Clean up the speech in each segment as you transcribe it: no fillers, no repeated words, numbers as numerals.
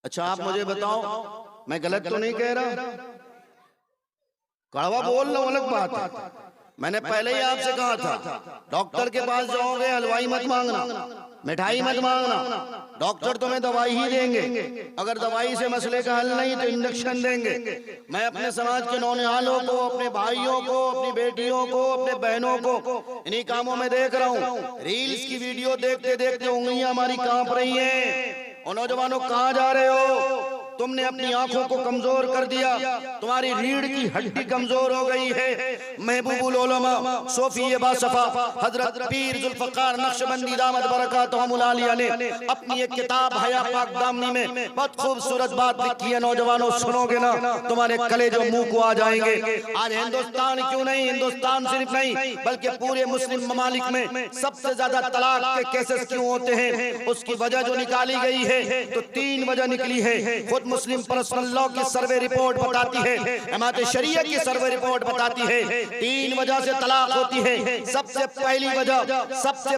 अच्छा आप मुझे बताओ, मैं गलत तो नहीं कह रहा? कड़वा बोल रहा हूं, अलग बात है। मैंने पहले ही आपसे कहा था, डॉक्टर के पास जाओगे हलवाई मत मांगना, मिठाई मत मांगना, डॉक्टर तुम्हें दवाई ही देंगे। अगर दवाई से मसले का हल नहीं तो इंजेक्शन देंगे। मैं अपने समाज के नौनिहालों को, अपने भाइयों को, अपनी बेटियों को, अपने बहनों को इन्हीं कामों में देख रहा हूँ। रील्स की वीडियो देखते देखते उंगलियां हमारी कांप रही हैं। और नौजवानों कहाँ जा रहे हो? तुमने अपनी आंखों को कमजोर कर दिया, तुम्हारी रीढ़ की हड्डी कमजोर हो गई है। महबूबुल उलमा सूफी बासफा हजरत पीर जुल्फकार नक्शबंदी दामत बरकातहुमुल आलिया ने अपनी एक किताब हया पाक दामनी में बहुत खूबसूरत बात लिखी है। नौजवानों सुनोगे ना तुम्हारे कलेजों मुंह को आ जाएंगे। आज हिंदुस्तान क्यों नहीं, हिंदुस्तान सिर्फ नहीं बल्कि पूरे मुस्लिम ममालिक में सबसे ज्यादा तलाक के केसेस क्यों होते हैं, उसकी वजह जो निकाली गई है तो 3 वजह निकली है। खुद मुस्लिम पर्सनल लॉ की सर्वे रिपोर्ट बताती है, जमात शरीयत की सर्वे रिपोर्ट बताती है 3 वजह से तलाक होती है। सबसे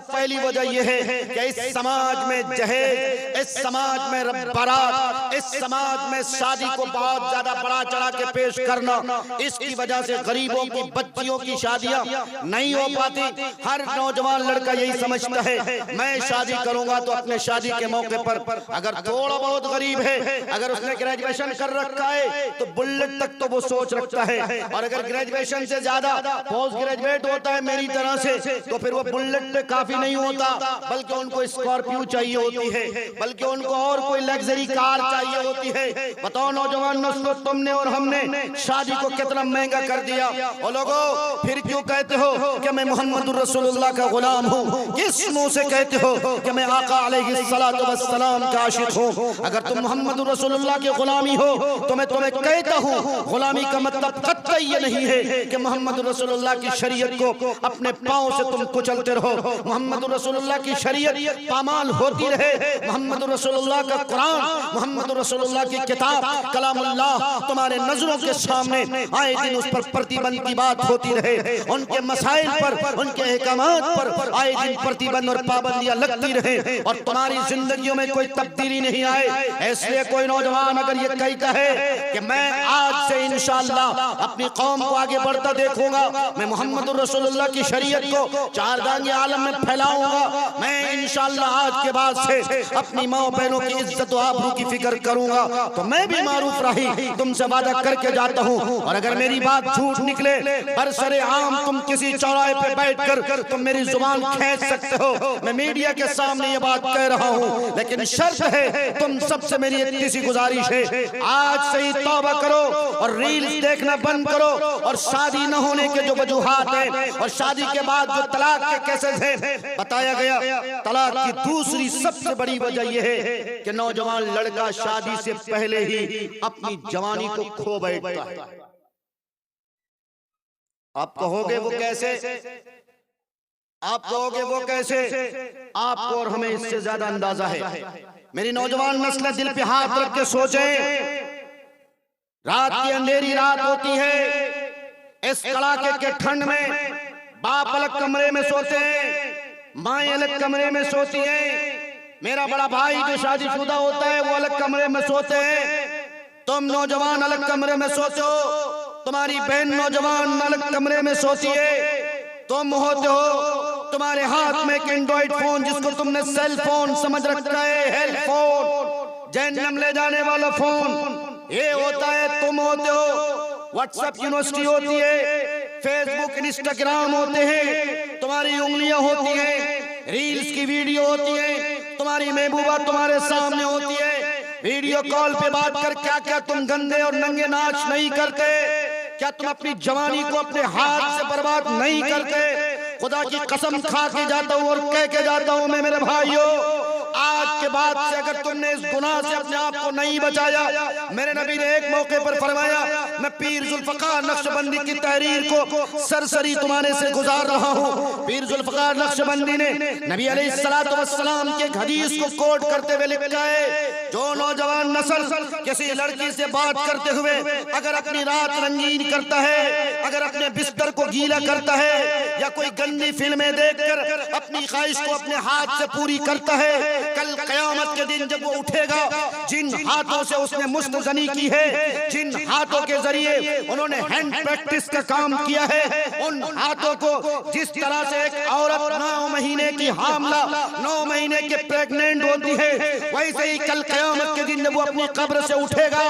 पहली वजह यह है कि इस समाज में जहेज, इस समाज में बारात, इस समाज में शादी को बहुत ज्यादा बढ़ा चढ़ा के पेश करना, इसकी वजह से गरीबों की बच्चियों की शादियां नहीं हो पाती। हर नौजवान लड़का यही समझता है मैं शादी करूंगा तो अपने शादी के मौके पर अगर थोड़ा बहुत गरीब है, अगर उसने ग्रेजुएशन कर रखा है तो बुलेट तक तो वो सोच रखता है, और अगर ग्रेजुएशन से ज्यादा पोस्ट ग्रेजुएट होता है मेरी तरह से तो फिर वो बुलेट काफी नहीं होता, बल्कि उनको स्कॉर्पियो चाहिए होती है, बल्कि उनको और कोई लग्जरी कार चाहिए होती है। बताओ नौजवान नस्लों, तुमने और हमने शादी को कितना महंगा कर दिया। और लोगों फिर क्यों कहते हो कि मैं मोहम्मद रसूलुल्लाह का गुलाम हूँ? किस मुंह से कहते हो कि मैं आका अलैहिस्सलातु वस्सलाम का आशिक हूँ? अगर तुम मोहम्मद रसूलुल्लाह की गुलामी हो तो मैं तुम्हें कहता हूँ गुलामी का मतलब कतई ये नहीं है कि मोहम्मद रसूलुल्लाह की शरीयत को अपने पांव से तुम कुचलते रहो। मोहम्मद रसूलुल्लाह की शरीयत पामाल होती रहे, मोहम्मद रसूलुल्लाह का कुरान, मोहम्मद रसूलुल्लाह की किताब कलामुल्लाह तुम्हारे नजरों के सामने आए दिन उस पर प्रतिबंध की बात होती रहे, उनके मसाइल पर, उनके अहकामात पर आए दिन प्रतिबंध और पाबंदियां लगती रहे और तुम्हारी जिंदगियों में कोई तब्दीली नहीं आए। इसलिए कोई नौजवान अगर ये कहता है कि मैं आज से इंशाअल्लाह अपनी कौम को आगे बढ़ता देखूंगा, मैं मोहम्मद रसूलुल्लाह की शरीयत को चारदांगे आलम में फैलाऊंगा, मैं इंशाअल्लाह आज के बाद से अपनी माँ बहनों की इज्जत और आबरू की फिक्र करूंगा, तो मैं भी मारूफ रही तुमसे वादा करके जाता हूँ। और अगर मेरी बात झूठ निकले, बरसरे आम तुम किसी चौराहे पे बैठकर तुम मेरी जुबान खींच सकते हो, मैं मीडिया के सामने ये बात कह रहा हूँ, लेकिन शर्त है तुम सबसे मेरी इतनी सी गुजारिश है, आज से ही तौबा करो और रील्स देखना बंद करो। और शादी न होने के जो वजूहात हैं और शादी के बाद जो तलाक के केसेस हैं बताया गया, तलाक की दूसरी सबसे बड़ी वजह यह है कि नौजवान लड़का शादी से पहले ही अपनी जवानी को खो बैठता है। आप कहोगे वो कैसे? आप कहोगे वो कैसे? आपको और हमें इससे ज्यादा अंदाजा है। मेरी नौजवान नस्ल दिल पे हाथ रख के सोचे, रात की अंधेरी रात होती है, इस कड़ाके के ठंड में बाप अलग कमरे में सोते हैं, माएं अलग कमरे में सोती हैं, मेरा बड़ा भाई जो शादीशुदा होता है वो अलग कमरे में सोते हैं, तुम नौजवान अलग कमरे में सोते हो, तुम्हारी बहन नौजवान अलग कमरे में सोती है, तुम होते हो तुम्हारे हाथ में एक एंड्रॉइड फोन जिसको तुमने सेल फोन समझ रखा है, हेल्थ फोन, जहन्नम ले जाने वाला फोन ये होता है, तुम होते हो व्हाट्सएप यूनिवर्सिटी होती है, फेसबुक इंस्टाग्राम होते हैं, तुम्हारी उंगलियां होती हैं, रील्स की वीडियो होती है, तुम्हारी महबूबा तुम्हारे सामने होती है, वीडियो कॉल पे बात कर क्या क्या तुम गंदे और नंगे नाच नहीं करते? क्या तुम अपनी जवानी को अपने हाथ से बर्बाद नहीं करते? खुदा की कसम खा के जाता हूँ और कह के जाता हूँ मैं, मेरे भाइयों आज के बाद से अगर तुमने इस गुनाह से अपने आप को नहीं बचाया, मेरे नबी ने एक मौके पर फरमाया मैं पीर जुल्फकार नक्शबंदी की तहरीर को सरसरी तुम्हारे से गुजार रहा हूँ। पीर जुल्फकार नक्शबंदी ने नबी अलैहिस्सलातु वस्सलाम के हदीस को कोट करते हुए लिखा है, जो नौजवान नस्ल किसी लड़की से बात करते हुए अगर अपनी रात रंगीन करता है, अगर अपने बिस्तर को गीला करता है या कोई गंदी फिल्में देखकर अपनी ख्वाहिश को अपने हाथ से पूरी करता है, कल क़यामत के दिन जब वो उठेगा, जिन हाथों से उसने मुस्तज़नी की है, जिन हाथों के जरिए उन्होंने हैंड प्रैक्टिस का काम किया है, उन हाथों को जिस तरह से एक औरत 9 महीने की हामला, 9 महीने के प्रेग्नेंट होती है, वैसे ही कल क़यामत के दिन जब वो अपनी कब्र से उठेगा,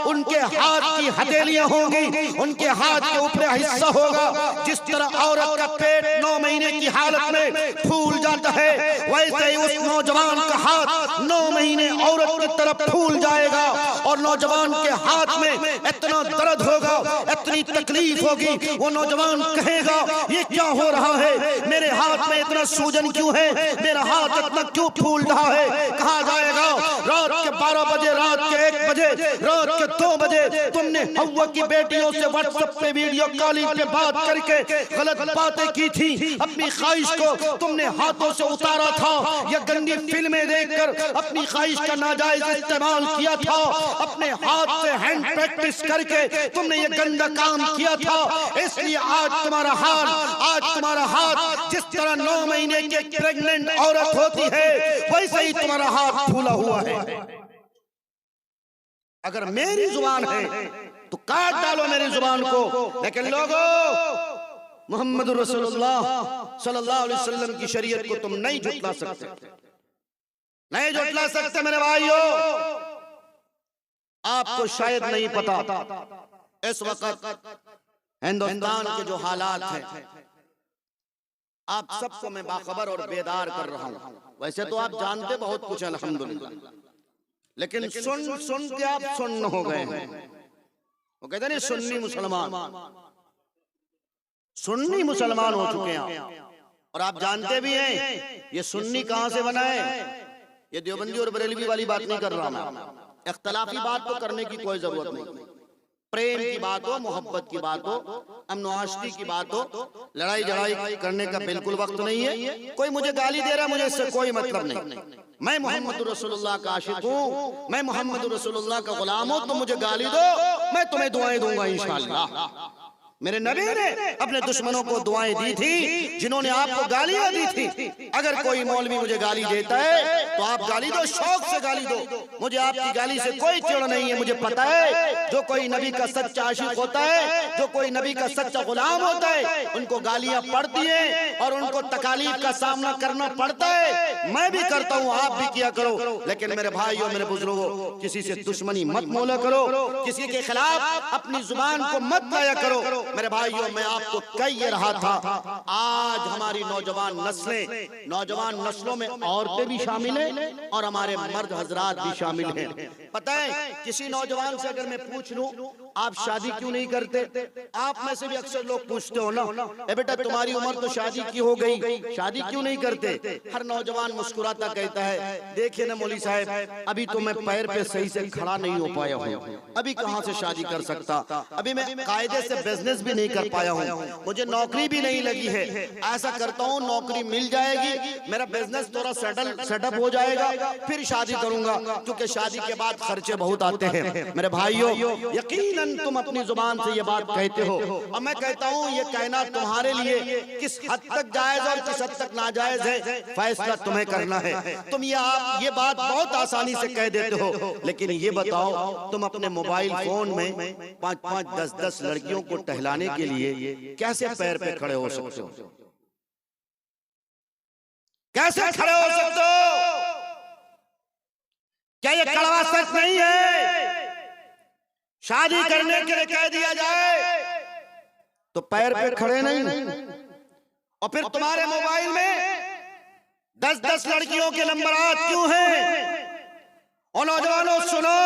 उनके हाथ की हथेलियां होंगी, उनके हाथ के ऊपर हिस्सा होगा। जिस तरह औरत का पेट 9 महीने की हालत में फूल जाता है, वैसे ही उस नौजवान का हाथ 9 महीने औरत की तरफ फूल जाएगा और नौजवान के हाथ में इतना दर्द होगा, इतनी तकलीफ होगी, वो नौजवान कहेगा ये क्या हो रहा है, मेरे हाथ में इतना सूजन क्यों है, मेरा हाथ इतना क्यों फूल रहा है। कहा जाएगा रात के 12 बजे, रात के 1 बजे, रात के 2 बजे तुमने हव्वा की बेटियों से व्हाट्सएप पे वीडियो कॉलिंग पे बात करके गलत बातें की थी, अपनी ख्वाहिश को तुमने हाथों से उतारा था, या गंदी फिल्में देखकर अपनी ख्वाहिश का नाजायज इस्तेमाल किया था, अपने हाथ से हैंड प्रैक्टिस करके तुमने ये गंदा काम किया था। इसलिए आज तुम्हारा हाथ जिस तरह 9 महीने की एक प्रेग्नेंट औरत होती है, वैसे ही तुम्हारा हाथ फूला हुआ है। अगर मेरी जुबान है तो काट डालो मेरी जुबान को, लेकिन लोगों, मोहम्मद रसूलुल्लाह सल्लल्लाहु अलैहि वसल्लम की शरीयत को तुम नहीं झुटला सकते, नहीं झुटला सकते मेरे भाइयों। आपको शायद नहीं पता, इस वक्त हिंदुस्तान के जो हालात हैं, आप सबको मैं बाखबर और बेदार कर रहा हूं। वैसे तो आप जानते बहुत कुछ अल्हम्दुलिल्लाह, लेकिन सुन के आप सुन्न हो गए हैं। वो कहते हैं सुन्नी मुसलमान हो चुके हैं। और आप जानते भी हैं ये सुन्नी कहां से बना है। ये देवबंदी और बरेलवी वाली बात नहीं कर रहा मैं, इख्तलाफी बात तो करने की कोई जरूरत नहीं। प्रेम की बात हो, मोहब्बत की बात हो, अमन आशिकी की बात हो, लड़ाई झड़ाई करने का बिल्कुल वक्त नहीं है। कोई मुझे गाली दे रहा है, मुझे इससे कोई मतलब नहीं। मैं मोहम्मद रसूलुल्लाह का आशिक हूँ, मैं मोहम्मद रसूलुल्लाह का गुलाम हूँ। तो मुझे गाली दो, मैं तुम्हें दुआएं दूंगा इंशाअल्लाह। मेरे नबी ने अपने दुश्मनों को दुआएं दी थी, जिन्होंने आपको गालियां दी थी। अगर कोई मौलवी मुझे गाली देता है तो आप गाली दो, शौक से गाली दो, मुझे आपकी गाली से कोई चिढ़ नहीं है। मुझे पता है जो कोई नबी का सच्चा आशिक होता है, जो कोई नबी का सच्चा गुलाम होता है, उनको गालियां पड़ती हैं और उनको तकालीफ का सामना करना पड़ता है। मैं भी करता हूँ, आप भी किया करो। लेकिन मेरे भाइयों, मेरे बुजुर्गों, किसी से दुश्मनी मत मोला करो, किसी के खिलाफ अपनी जुबान को मत लाया करो। मेरे भाइयों, मैं आपको कह रहा था, आज हमारी नौजवान नस्लों में औरतें भी शामिल हैं और हमारे मर्द हजरात भी शामिल हैं। पता है, किसी नौजवान से अगर मैं पूछ लूं आप शादी क्यों नहीं करते, आप में से भी अक्सर लोग पूछते हो ना, ए बेटा तुम्हारी उम्र तो शादी की हो गई, शादी क्यों नहीं करते। हर नौजवान मुस्कुराता कहता है, देखिए ना मौली साहब, अभी तो मैं पैर पे सही से खड़ा नहीं हो पाया हूँ, अभी कहाँ से शादी कर सकता, अभी मैं कायदे से बिजनेस भी नहीं कर पाया हूँ, मुझे नौकरी भी नहीं लगी है। ऐसा करता हूँ नौकरी मिल जाएगी, मेरा बिजनेस थोड़ा सेटअप हो जाएगा, फिर शादी करूंगा, क्योंकि शादी के बाद खर्चे बहुत आते हैं। मेरे भाइयों, यकीनन तुम अपनी जुबान से ये बात कहते हो, और मैं कहता हूँ ये कहना तुम्हारे लिए किस हद तक जायज और किस हद तक नाजायज है, फैसला तुम्हें करना है। तुम ये बात बहुत आसानी से कह देते हो, लेकिन ये बताओ, तुम अपने मोबाइल फोन में 5-5, 10-10 लड़कियों को टहलाने के लिए कैसे पैर पे खड़े हो सकते हो, कैसे खड़े हो सकते हो। क्या ये कड़वा सच नहीं है। शादी करने के लिए कह दिया जाए तो पैर पे खड़े नहीं, और फिर तुम्हारे मोबाइल में 10-10 लड़कियों के नंबरात क्यों हैं। और नौजवानों सुनो,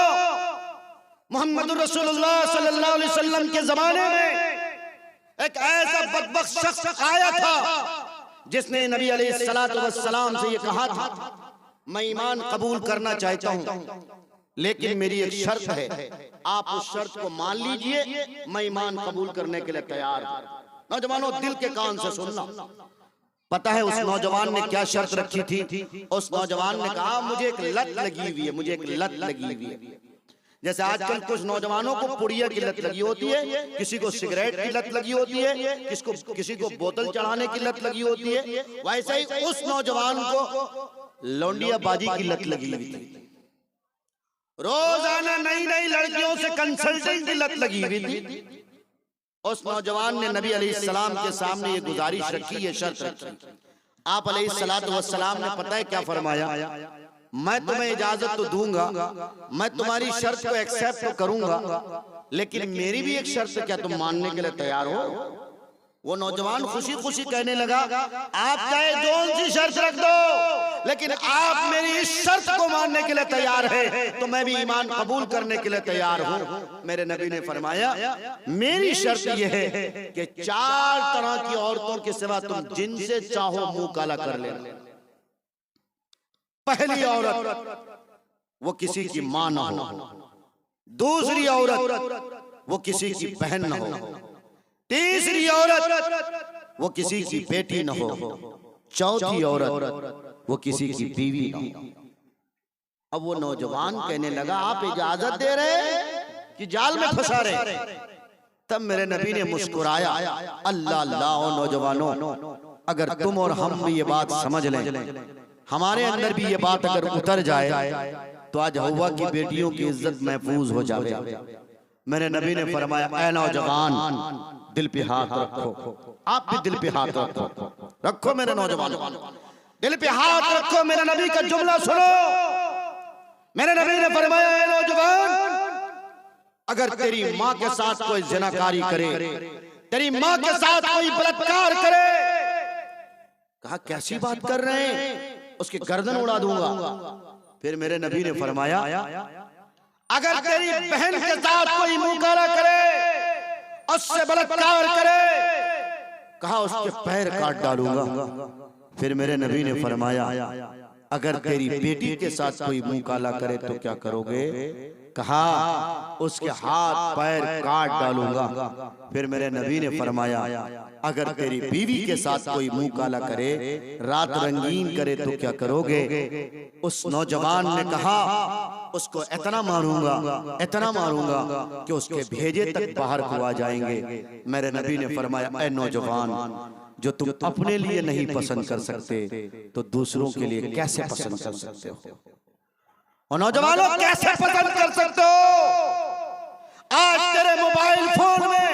मोहम्मद रसूलुल्लाह सल्लल्लाहु अलैहि वसल्लम के जमाने में एक ऐसा बदबख्त शख्स आया था जिसने नबी अलैहिस्सलातु वस्सलाम से ये कहा था, मैं ईमान कबूल करना चाहता हूं, लेकिन मेरी एक शर्त है, आप उस शर्त को मान लीजिए, मैं ईमान कबूल करने के लिए तैयार हूं। नौजवानों, दिल के कान से सुनना। पता है उस नौजवान ने क्या शर्त रखी थी। उस नौजवान ने कहा, मुझे एक लत लगी हुई है, मुझे एक लत लगी हुई है, जैसे आजकल कुछ नौजवानों को पुड़िया की लत लगी होती है, किसी को सिगरेट की लत लगी होती है, किसी को बोतल चढ़ाने की लत लगी होती है, वैसे ही उस नौजवान को लौंडिया बाजी की लत लगी हुई थी। रोजाना नई नई लड़कियों से कंसल्टिंग की लत लगी हुई थी। उस नौजवान ने नबी अलैहिस्सलाम के सामने ये गुजारिश रखी, ये शर्त रखी। आप अलैहिस्सलातु वस्सलाम ने पता है क्या फरमाया? मैं तुम्हें इजाजत तो दूंगा, मैं तुम्हारी शर्त को एक्सेप्ट तो करूंगा, लेकिन मेरी भी एक शर्त, क्या तुम मानने के लिए तैयार हो? वो नौजवान खुशी खुशी कहने लगा, आप चाहे जौन सी शर्त रख दो, लेकिन आप मेरी इस शर्त को मानने के लिए तैयार है तो मैं भी ईमान कबूल करने के लिए तैयार हूं। मेरे नबी ने फरमाया, मेरी शर्त यह है कि 4 तरह की औरतों के सिवा तुम जिनसे चाहो मुंह काला कर लेना। पहली औरत वो किसी की मां ना हो, दूसरी औरत वो किसी की बहन ना हो, तीसरी औरत वो किसी की बेटी न हो, चौथी औरत वो किसी की बीवी न हो। अब वो नौजवान कहने लगा, आप इजाजत दे रहे कि जाल में फंसा रहे? तब मेरे नबी ने मुस्कुराया, अल्लाह अल्लाह, ओ नौजवानों, अगर तुम और हम भी ये बात समझ लें, हमारे अंदर भी ये बात अगर उतर जाए तो आज हव्वा की बेटियों की इज्जत महफूज हो जाए। मेरे नबी ने फरमाया, ऐ नौजवान, दिल पे हाथ रखो। आप भी दिल पे हाथ रखो मेरे नौजवान, दिल पे हाथ रखो। मेरे नबी का जुमला सुनो। मेरे नबी ने फरमाया, ऐ नौजवान, अगर तेरी माँ के साथ कोई ज़िनाकारी करे, तेरी माँ के साथ कोई बलात्कार करे, कहा कैसी बात कर रहे हैं, उसकी गर्दन उड़ा दूंगा। फिर मेरे नबी ने फरमाया, अगर तेरी बहन के साथ कोई मुंह काला करे, उससे बलात्कार करे, कहा उसके पैर काट डालूंगा। फिर मेरे नबी ने फरमाया, अगर तेरी बेटी के साथ कोई मुंह काला करे तो क्या करोगे? कहा उसके हाथ पैर काट डालूंगा। फिर मेरे नबी ने फरमाया, अगर तेरी बीवी के साथ कोई मुंह काला करे, रात रंगीन करे तो क्या करोगे? उस नौजवान ने कहा, उसको इतना मारूंगा, इतना मारूंगा कि उसके भेजे तक बाहर को आ जाएंगे। मेरे नबी ने फरमाया, ऐ नौजवान, जो तुम अपने लिए नहीं पसंद कर सकते तो दूसरों के लिए कैसे पसंद कर सकते हो? और नौजवानों, कैसे पसंद कर सकते हो? आज तेरे मोबाइल फोन में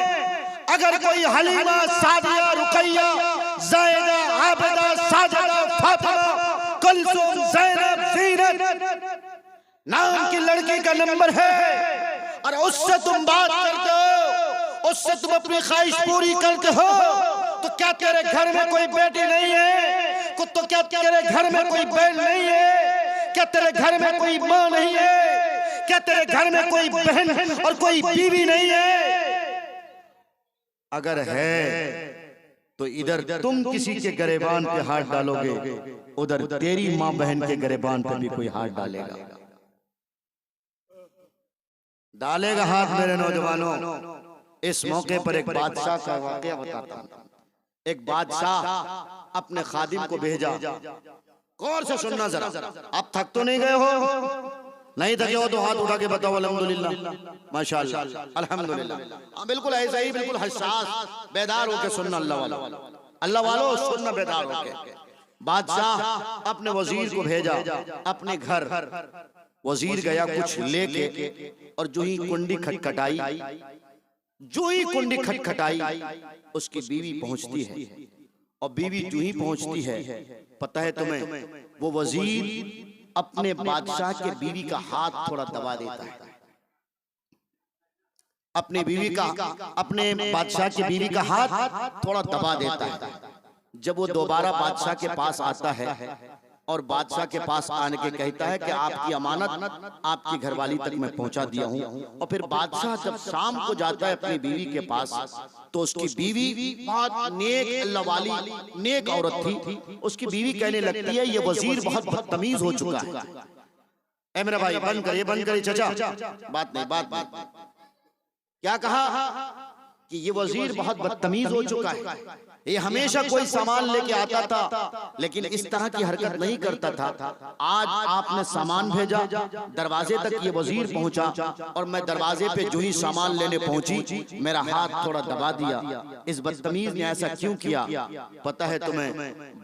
अगर कोई हलीमा, सादिया, रुकैया, ज़ायदा, आबिदा, साजिदा, फातिमा, कुलसुम, ज़ैनब, ज़ीनत नाम की लड़की का नंबर है और उससे तुम बात करते हो, उससे तुम अपनी ख्वाहिश पूरी करते हो, तो क्या तेरे घर में कोई बेटी नहीं है? तो क्या तेरे घर में कोई बहन नहीं है? क्या तेरे घर में कोई माँ नहीं है? क्या तेरे घर में कोई बहन और कोई बीवी नहीं है? अगर है तो इधर तुम किसी के गरेबान पे हाथ डालोगे, उधर तेरी माँ बहन के गरेबान पे भी कोई हाथ डालेगा हाथ। मेरे नौजवानों, इस मौके पर एक बादशाह का वाकया बताता हूं। एक बादशाह अपने खादिम को भेजा, गौर से सुनना जरा। आप थक तो नहीं गए हो? नहीं थके हो तो हाथ उठा के बताओ अल्हम्दुलिल्लाह, माशाअल्लाह, अल्हम्दुलिल्लाह। हाँ, बिल्कुल ऐसा ही, बिल्कुल हसास, बेदार होके सुनना। अल्लाह वालों, सुनना बेदार होके। बादशाह अपने वजीर को भेजा अपने घर। वजीर गया कुछ लेके, और जो ही कुंडी खटखटाई, उसकी बीवी पहुंचती है। और बीवी जो ही पहुंचती है, पता है तुम्हें, वो वजीर अपने बादशाह के बीवी का हाथ थोड़ा दबा देता है। अपने बादशाह की बीवी का हाथ थोड़ा दबा देता है। जब वो दोबारा बादशाह के पास आता है और बादशाह के पास आने के कहता है कि आपकी अमानत आपकी घरवाली तक मैं पहुंचा दिया हूं। और फिर बादशाह जब शाम को जाता है अपनी बीवी के पास, तो उसकी बीवी बहुत नेक, अल्लाह वाली नेक औरत थी। उसकी बीवी कहने लगती है, ये वजीर बहुत बदतमीज हो चुका है। ए मेरा भाई, बंद करिए, बंद करिए चाचा, बात नहीं। क्या कहा? कि ये वजीर बहुत बदतमीज हो चुका है, ये हमेशा कोई सामान लेके आता था लेकिन इस तरह की हरकत नहीं करता था। आज आपने सामान भेजा, दरवाजे तक ये वजीर पहुंचा और मैं दरवाजे पे जो ही सामान लेने पहुंची मेरा हाथ थोड़ा दबा दिया। इस बदतमीज ने ऐसा क्यों किया? पता है तुम्हें,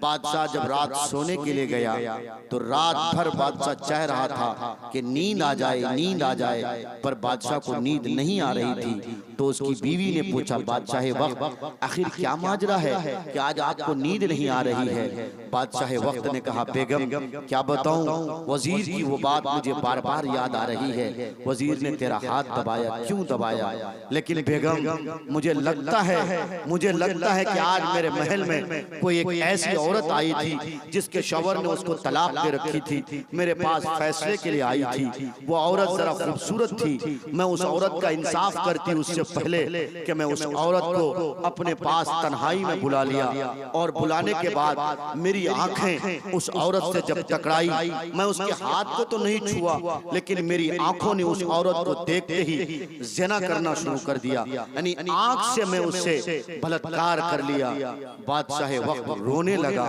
बादशाह जब रात सोने के लिए गया तो रात भर बादशाह चाह रहा था कि नींद आ जाए, नींद आ जाए, पर बादशाह को नींद नहीं आ रही थी। तो उसकी बीवी ने पूछा, बादशाह वक्त आखिर क्या माजरा है कि आज आपको नींद नहीं आ रही है? बादशाह वक्त ने कहा, बेगम क्या बताऊं, वजीर की वो बात मुझे बार बार याद आ रही है। वजीर ने तेरा हाथ दबाया, क्यों दबाया? लेकिन बेगम मुझे लगता है कि आज मेरे महल में कोई एक ऐसी औरत आई थी जिसके शौहर ने उसको तलाक दे रखी थी, मेरे पास फैसले के लिए आई थी। वो औरत जरा खूबसूरत थी, मैं उस औरत का इंसाफ करती उससे पहले कि मैं उस औरत को अपने पास तन्हाई में बुला लिया। और बुलाने के बाद मेरी आंखें उस औरत से जब टकराई, मैं उसके हाथ को तो नहीं छुआ लेकिन मेरी आंखों ने उस औरत को देखते ही ज़िना करना शुरू कर दिया, यानी आंख से मैं उससे बलात्कार कर लिया। बादशाह वक्त रोने लगा,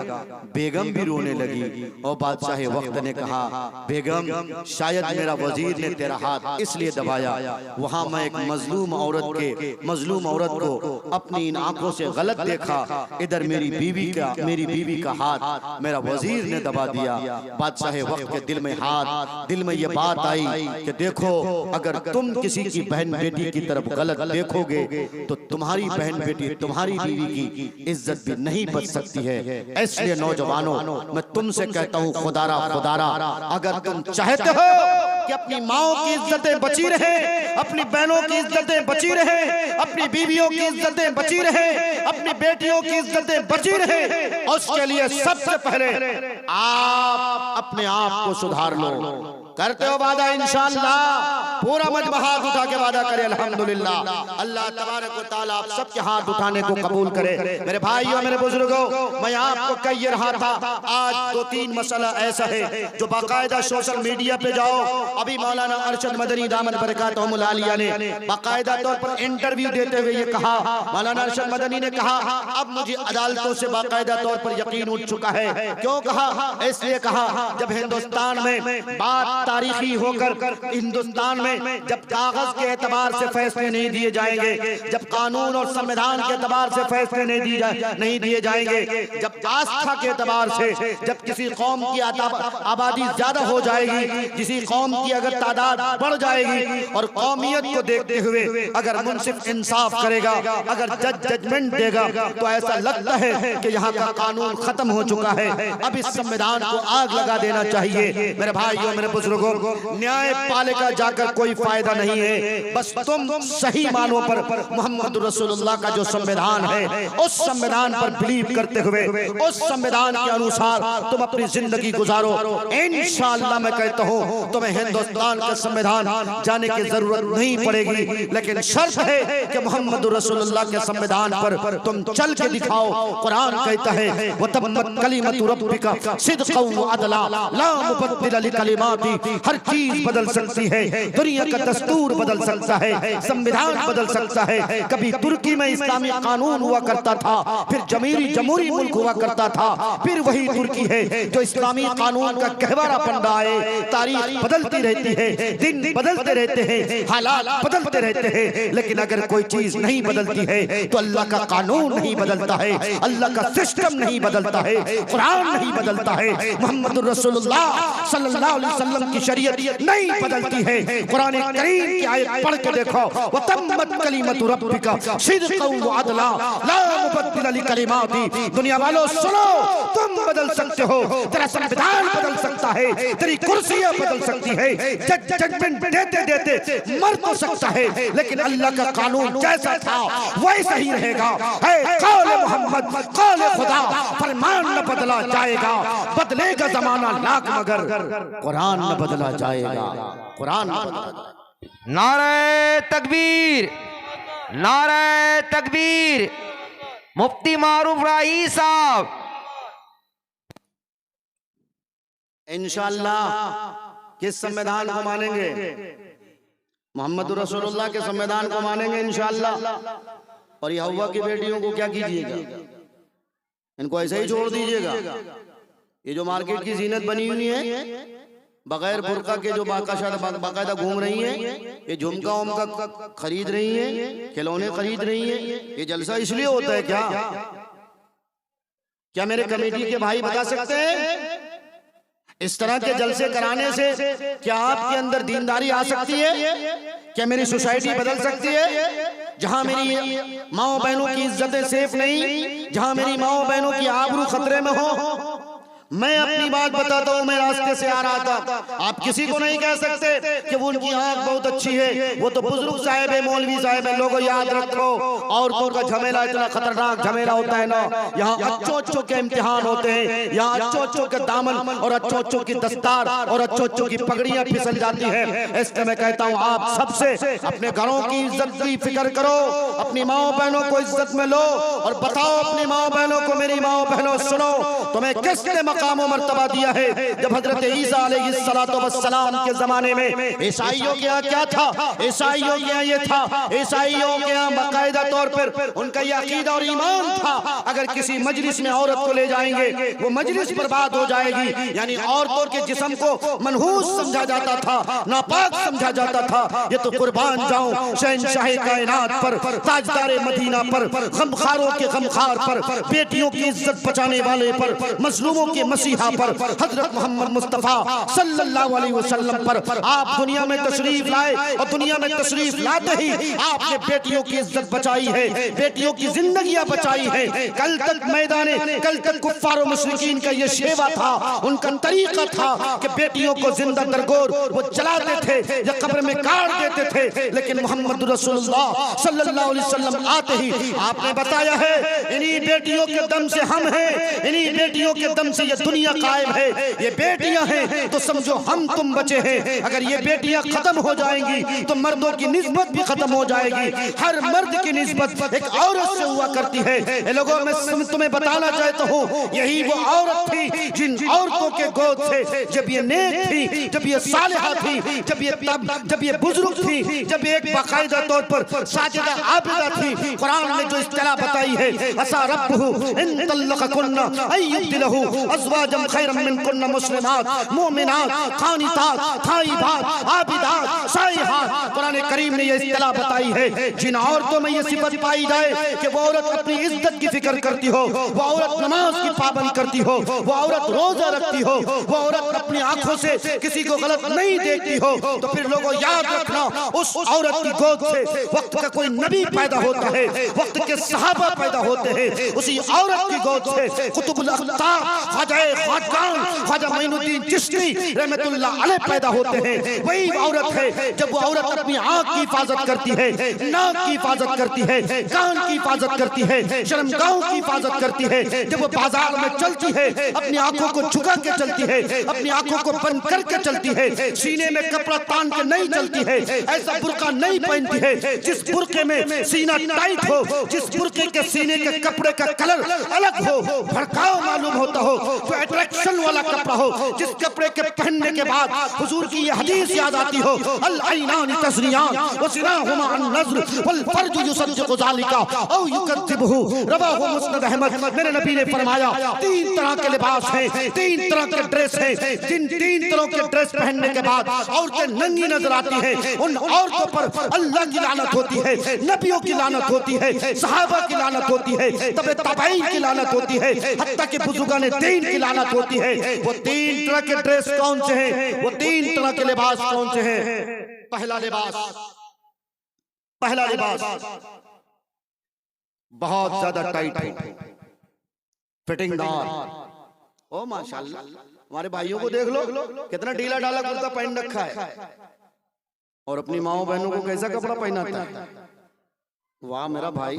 बेगम भी रोने लगी और बादशाह वक्त ने कहा, बेगम शायद मेरा वजीर ने तेरा हाथ इसलिए दबाया, वहां मैं एक मजलूम औरत को अपनी इन आंखों से गलत देखा, इधर मेरी बीवी का हाथ मेरा वजीर ने दबा दिया। बादशाह वक्त के दिल में ये बात आई कि देखो, अगर तुम किसी की बहन बेटी की तरफ गलत देखोगे तो तुम्हारी बहन बेटी, तुम्हारी बीवी की इज्जत भी नहीं बच सकती है। इसलिए नौजवानों, मैं तुमसे कहता हूँ, खुदारा अगर तुम चाहते हो कि अपनी माओ की इज्जतें बची रहे, अपनी बहनों की इज्जतें बची रहे, अपनी बीवियों की इज्जतें बची रहे, अपनी बेटियों की इज्जतें बची रहे, उसके लिए सबसे पहले आप अपने आप को सुधार लो। करते हो वादा इंशाअल्लाह? पूरा मजमा हाथ उठा के वादा करे अल्हम्दुलिल्लाह। अल्लाह तबारक व तआला आप सबके हाथ उठाने को कबूल करे। मेरे भाइयों, मेरे बुजुर्गों, मैं आपको कह रहा था, आज 2-3 मसला ऐसा है जो बाकायदा सोशल मीडिया पे जाओ। अभी मौलाना अरशद मदनी दामद बरकातहुमुल आलिया ने बाकायदा तौर पर इंटरव्यू देते हुए ये कहा, मौलाना अरशद मदनी ने कहा, अब मुझे अदालतों से बाकायदा तौर पर यकीन उठ चुका है। क्यों कहा? इसलिए कहा, जब हिंदुस्तान में बात तारीखी होकर हिंदुस्तान में जब कागज के एतबार से फैसले नहीं दिए जाएंगे, जब कानून और संविधान के एतबार से फैसले नहीं दिए जाएंगे, जब आस्था के एतबार से, जब किसी कौम की आबादी ज्यादा हो जाएगी, किसी कौम की अगर तादाद बढ़ जाएगी और कौमियत को देखते हुए अगर मुंसिफ इंसाफ करेगा, अगर जजमेंट देगा, तो ऐसा लगता है कि यहाँ का कानून खत्म हो चुका है, अब इस संविधान को आग लगा देना चाहिए। मेरे भाइयों, मेरे बुजुर्गों, न्यायपालिका जाकर कोई फायदा नहीं है। बस तुम सही मानों पर मोहम्मद रसूलुल्लाह का जो संविधान है, उस संविधान पर बिलीव करते हुए, उस संविधान के अनुसार तुम अपनी जिंदगी गुजारो। इंशाअल्लाह मैं कहता हूँ, तुम्हें हिंदुस्तान का संविधान जाने की जरूरत नहीं पड़ेगी, लेकिन शर्त है कि मोहम्मद रसूलुल्लाह के संविधान पर तुम चल के दिखाओ। कुरान कहता है, वतम्मत कलिमतु रब्बिका सिद्क़न व अदला ला मुबद्दिल लिकलिमाती। हर चीज बदल सकती है, दुनिया का दस्तूर बदल सकता है, संविधान बदल सकता है। कभी तुर्की में इस्लामी कानून हुआ करता था, फिर जमहूरी मुल्क हुआ करता था, फिर वही तुर्की है जो इस्लामी कानून का कहवारा बन रहा है। तारीख बदलती रहती है, दिन बदलते रहते हैं, हालात बदलते रहते हैं, लेकिन अगर कोई चीज नहीं बदलती है तो अल्लाह का कानून नहीं बदलता है, अल्लाह का सिस्टम नहीं बदलता है, कुरान नहीं बदलता है, मोहम्मद रसूलुल्लाह सल्लल्लाहु अलैहि वसल्लम की शरीयत नहीं बदलती है। कुरान करीम की आयत पढ़ के देखो, वतम्मत कलिमतु रब्बिका सिद्क़न व अदला ला मुबद्दिल लिकलिमाती। दुनिया वालों सुनो, तुम बदल सकते हो, तेरा संविधान बदल सकता है, तेरी कुर्सियां बदल सकती है, जजमेंट देते देते मर तो सकता है, लेकिन अल्लाह का कानून जैसा था वैसा ही रहेगा। है कौले मोहम्मद, कौले खुदा, फरमान न बदला जाएगा, बदलेगा जमाना लाख मगर कुरान न बदला जाएगा, कुरान न बदला जाएगा। नारे तकबीर, नारे तकबीर। मुफ्ती मारूफ राही साहब। इंशाअल्लाह किस संविधान को मानेंगे? मोहम्मद रसूलुल्लाह के संविधान को मानेंगे इंशाअल्लाह। और ये हव्वा की बेटियों को क्या कीजिएगा? इनको ऐसे ही छोड़ दीजिएगा। ये जो मार्केट की जीनत बनी हुई है बगैर बुर्का के, जो बाकायदा घूम रही है, ये झुमका उमका खरीद रही है, खिलौने खरीद रही है, ये जलसा इसलिए होता है क्या? क्या मेरे कमेटी के भाई बता सकते हैं इस तरह के जलसे कराने से क्या आपके अंदर दीनदारी आ सकती है? क्या मेरी सोसाइटी बदल सकती है? जहां मेरी माओ बहनों की इज्जतें सेफ नहीं, जहां मेरी माओ बहनों की आबरू खतरे में हो। मैं अपनी बात बताता हूँ, मैं रास्ते से आ रहा था, आप किसी को नहीं कह सकते कि वो उनकी आंख बहुत अच्छी है, वो तो बुजुर्ग साहब है, मौलवी साहब है। लोगों याद रखो, औरतों का झमेला इतना खतरनाक झमेला होता है ना। यहाँ अच्छों अच्छों के इम्तिहान होते हैं, यहाँ अच्छों अच्छों के दामन और अच्छों अच्छों की दस्तार और अच्छों अच्छों की पगड़ियां फिसल जाती है। इसलिए मैं कहता हूँ आप सबसे अपने घरों की इज्जत की फिक्र करो, अपनी माओ बहनों को इज्जत में लो और बताओ अपनी माओ बहनों को, मेरी माओ बहनों सुनो, तुम्हें किसने मकाम मर्तबा दिया है? जब हजरत ईसा अलैहिस्सलाम के जमाने में ईसाइयों के यहाँ क्या था? ईसाइयों के यहाँ ये था, ईसाइयों के यहाँ बाकायदा तौर पर उनका ये अकीदा और ईमान था, अगर किसी मजलिस में औरत को ले जाएंगे वो मजलिस बर्बाद हो जाएगी। यानी औरतों के जिस्म को मनहूस समझा जाता था, नापाक समझा जाता था। ये तो कुर्बान जाऊं शहंशाह कायनात पर, ताजदार मदीना पर, गमखारों के गमखार पर, बेटियों की इज्जत बचाने वाले पर, मजलूमों के मसीहा पर, हजरत मोहम्मद मुस्तफा सल्लल्लाहु अलैहि वसल्लम पर आप दुनिया में तशरीफ लाए और दुनिया में तशरीफ लाते ही आपने बेटियों की इज्जत बचाई है, बेटियों की जिंदगियां बचाई है। कल तक कुफ्फार और मुशरिकीन का ये शेवा था, उनका तरीका था कि बेटियों को जिंदा दरगोर वो जलाते थे या कब्र में काट देते थे। लेकिन मोहम्मद रसूलुल्लाह सल्लल्लाहु अलैहि वसल्लम आते ही आपने बताया है इन्हीं बेटियों के दम से हम हैं, इन्हीं बेटियों के दम से ये दुनिया कायम है। ये बेटियां हैं तो समझो हम तुम बचे हैं। अगर ये बेटियां खत्म हो जाएंगी तो मर्दों की निस्बत भी खत्म हो जाएगी। हर मर्द की निस्बत एक औरत से हुआ करती है। ये लोगों मैं तुम्हें बताना चाहता हूँ, यही वो औरत थी जिन औरतों के गोद से जब ये नेक थी, जब ये सालिहा थी, जब ये बुजुर्ग थी, जब ये एक बाकायदा तौर पर साजिदा आबिदा थी। कुरान ने जो इस्तिलाह बताई है, असा रब्बुहु इन तल्लक़कुन्ना अय्युब्दिलहु अज़वाजन खैरम मिनकुन्ना मुस्लिमात मुमिनात क़ानितात ताइबात आबिदात साइहात। कुरान करीम ने ये इस्तिलाह बताई है जिन औरतों में ये सिफत पाई जाए कि वो औरत अपनी इज्जत की फिक्र करती हो, वो औरत नमाज की पाबंदी करती हो, वो औरत रोजा रखती हो, वो औरत अपनी आंखों से किसी को गलत नहीं देखती हो, तो फिर लोगों याद रखना उस औरत की गोद से वक्त का कोई नबी पैदा होता है, वक्त के सहाबा पैदा होते हैं। उसी औरत की गोद से कुतुबुल अख्तार ख्वाजा मोइनुद्दीन चिश्ती रहमतुल्लाह अलैह पैदा होते हैं। वही औरत है जब वो औरत अपनी आंख की हिफाजत करती है, नाक की हिफाजत करती है, कान की हिफाजत करती है, शर्मगाहों की हिफाजत करती है, जब वो बाजार में चलती है अपनी आंखों को झुका के चलती है, अपनी आंखों को बंद करके चलती है, सीने में कपड़ा तान के नहीं चलती है, ऐसा बुर्का नहीं पहनती है जिस बुर्के में सीना टाइट हो, जिस बुर्के के सीने के कपड़े का कलर अलग हो, भड़काऊ मालूम होता हो, जो अट्रैक्शन वाला कपड़ा हो, जिस कपड़े के पहनने के बाद हुजूर की ये हदीस याद आती हो, अल ऐनान तज़रियान व सिनाहुमा अन नज़र वल फर्ज युसद्दिक़ु ज़ालिका औ युकज़्ज़िबुहु रवाहु मुस्नद अहमद। मेरे नबी ने फरमाया तीन तरह के लिबास हैं, तीन तरह के ड्रेस हैं, जिन तीन तरह के ड्रेस पहनने के बाद औरतें नंगी नजर आती हैं, उन औरतों पर अल्लाह की लानत होती है, नबियों की लानत होती है, सहाबा की लानत होती है, तबे ताबईन की लानत होती है, हत्ता के बुजुर्गान दीन की लानत होती है। वो तीन तरह के ड्रेस कौन से हैं? वो तीन तरह के लिबास कौन से हैं? पहला लिबास बहुत ज्यादा टाइट है, फिटिंगदार। ओ माशाल्लाह, हमारे भाइयों को देख लो कितना ढीला ढाला कुर्ता पहन रखा है और अपनी माओ बहनों को कैसा कपड़ा पहनाता है। वाह मेरा भाई,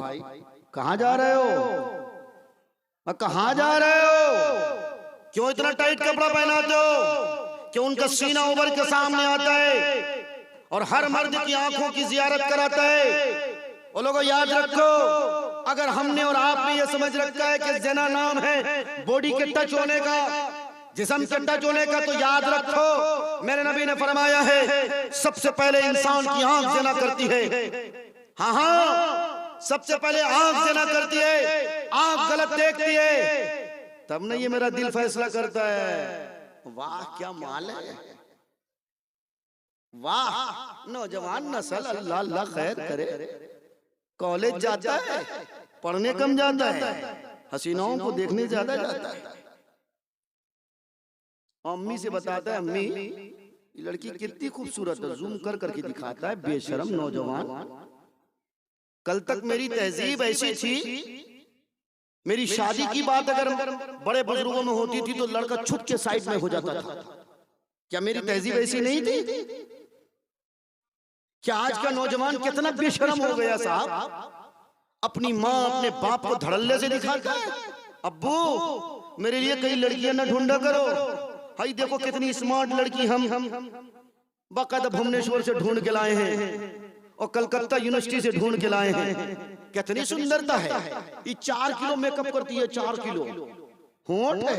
कहां जा रहे हो? कहां जा रहे हो? क्यों इतना टाइट कपड़ा पहनाते हो? क्यों उनका सीना उभर के सामने आता है और हर मर्द की आंखों की जियारत कराता है। वो लोगों याद रखो, अगर हमने और आपने ये समझ रखा है कि ज़िना नाम है बॉडी के टच होने का, जिस्म के टच होने का, तो याद रखो मेरे नबी ने फरमाया है सबसे पहले इंसान की आंख ज़िना करती है। हाँ, सबसे पहले आंख से ना करती है, आंख गलत देखती है, तब ना ये मेरा दिल फैसला करता है। वाह क्या माल है, वाह नौजवान नस्ल, अल्लाह अल्लाह खैर करे। कॉलेज जाता है, पढ़ने कम जाता है, हसीनाओं को देखने ज्यादा जाता है। अम्मी से बताता है, अम्मी ये लड़की कितनी खूबसूरत है, जूम कर करके दिखाता है। बेशरम नौजवान, कल तक मेरी तहजीब ऐसी थी, मेरी शादी की बात अगर बड़े बुजुर्गों में होती थी तो लड़का छुप के साइड में हो जाता था। क्या मेरी तहजीब ऐसी नहीं थी? क्या आज का नौजवान कितना बेशरम हो गया साहब, अपनी माँ अपने बाप को धड़ल्ले से दिखाता है। अब्बू मेरे लिए कई लड़कियां न ढूंढा करो, हाई देखो कितनी स्मार्ट लड़की हम बाकायदा भुवनेश्वर से ढूंढ के लाए हैं और कलकत्ता यूनिवर्सिटी से ढूंढ के लाए हैं। कितनी सुंदरता है, ये 4 किलो मेकअप करती है, 4 किलो होंठ है,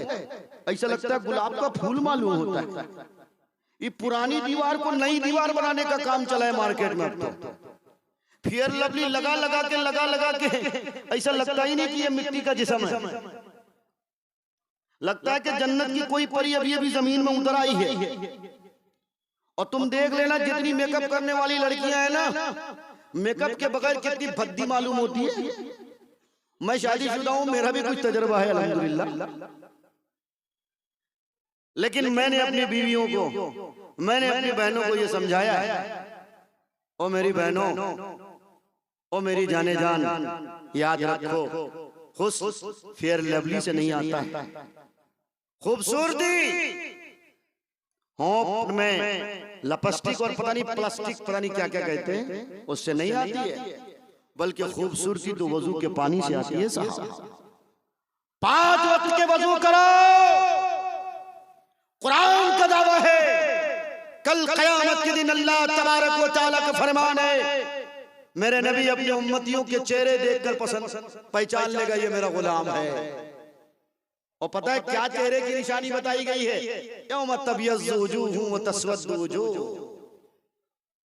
ऐसा लगता है गुलाब का फूल मालूम होता है। ये पुरानी दीवार को नई दीवार बनाने का काम चला है मार्केट में। अब तो फेयर लवली लगा लगा के ऐसा लगता ही नहीं कि ये मिट्टी का जिस्म है, लगता है कि जन्नत की कोई परी अभी अभी जमीन में उतर आई है। और तुम देख लेना जितनी मेकअप करने वाली लड़कियां हैं ना, मेकअप के बगैर कितनी भद्दी मालूम होती है। मैं शादीशुदा हूं, मेरा भी कुछ तजुर्बा है अल्हम्दुलिल्लाह, लेकिन मैंने अपनी बीवियों को, मैंने अपनी बहनों को ये समझाया है, ओ मेरी बहनों, ओ मेरी जाने जान, याद रखो हुस्न फेयर लवली से नहीं आता है, खूबसूरती होंठ में लिपस्टिक और पता नहीं प्लास्टिक पता नहीं क्या क्या कहते हैं उससे नहीं आती है, बल्कि खूबसूरती तो वजू के पानी से आती है साहब। 5 वक्त के वजू करो, कुरान का दावा है, कल क़यामत के दिन अल्लाह तबारक व तआला का फरमान है, मेरे नबी अपने उम्मतियों के चेहरे देखकर पहचान लेगा ये मेरा गुलाम है। और पता है क्या चेहरे की निशानी बताई गई है? यौम तबयज़्ज़ु वुजूहुन व तस्वद्दु वुजूह।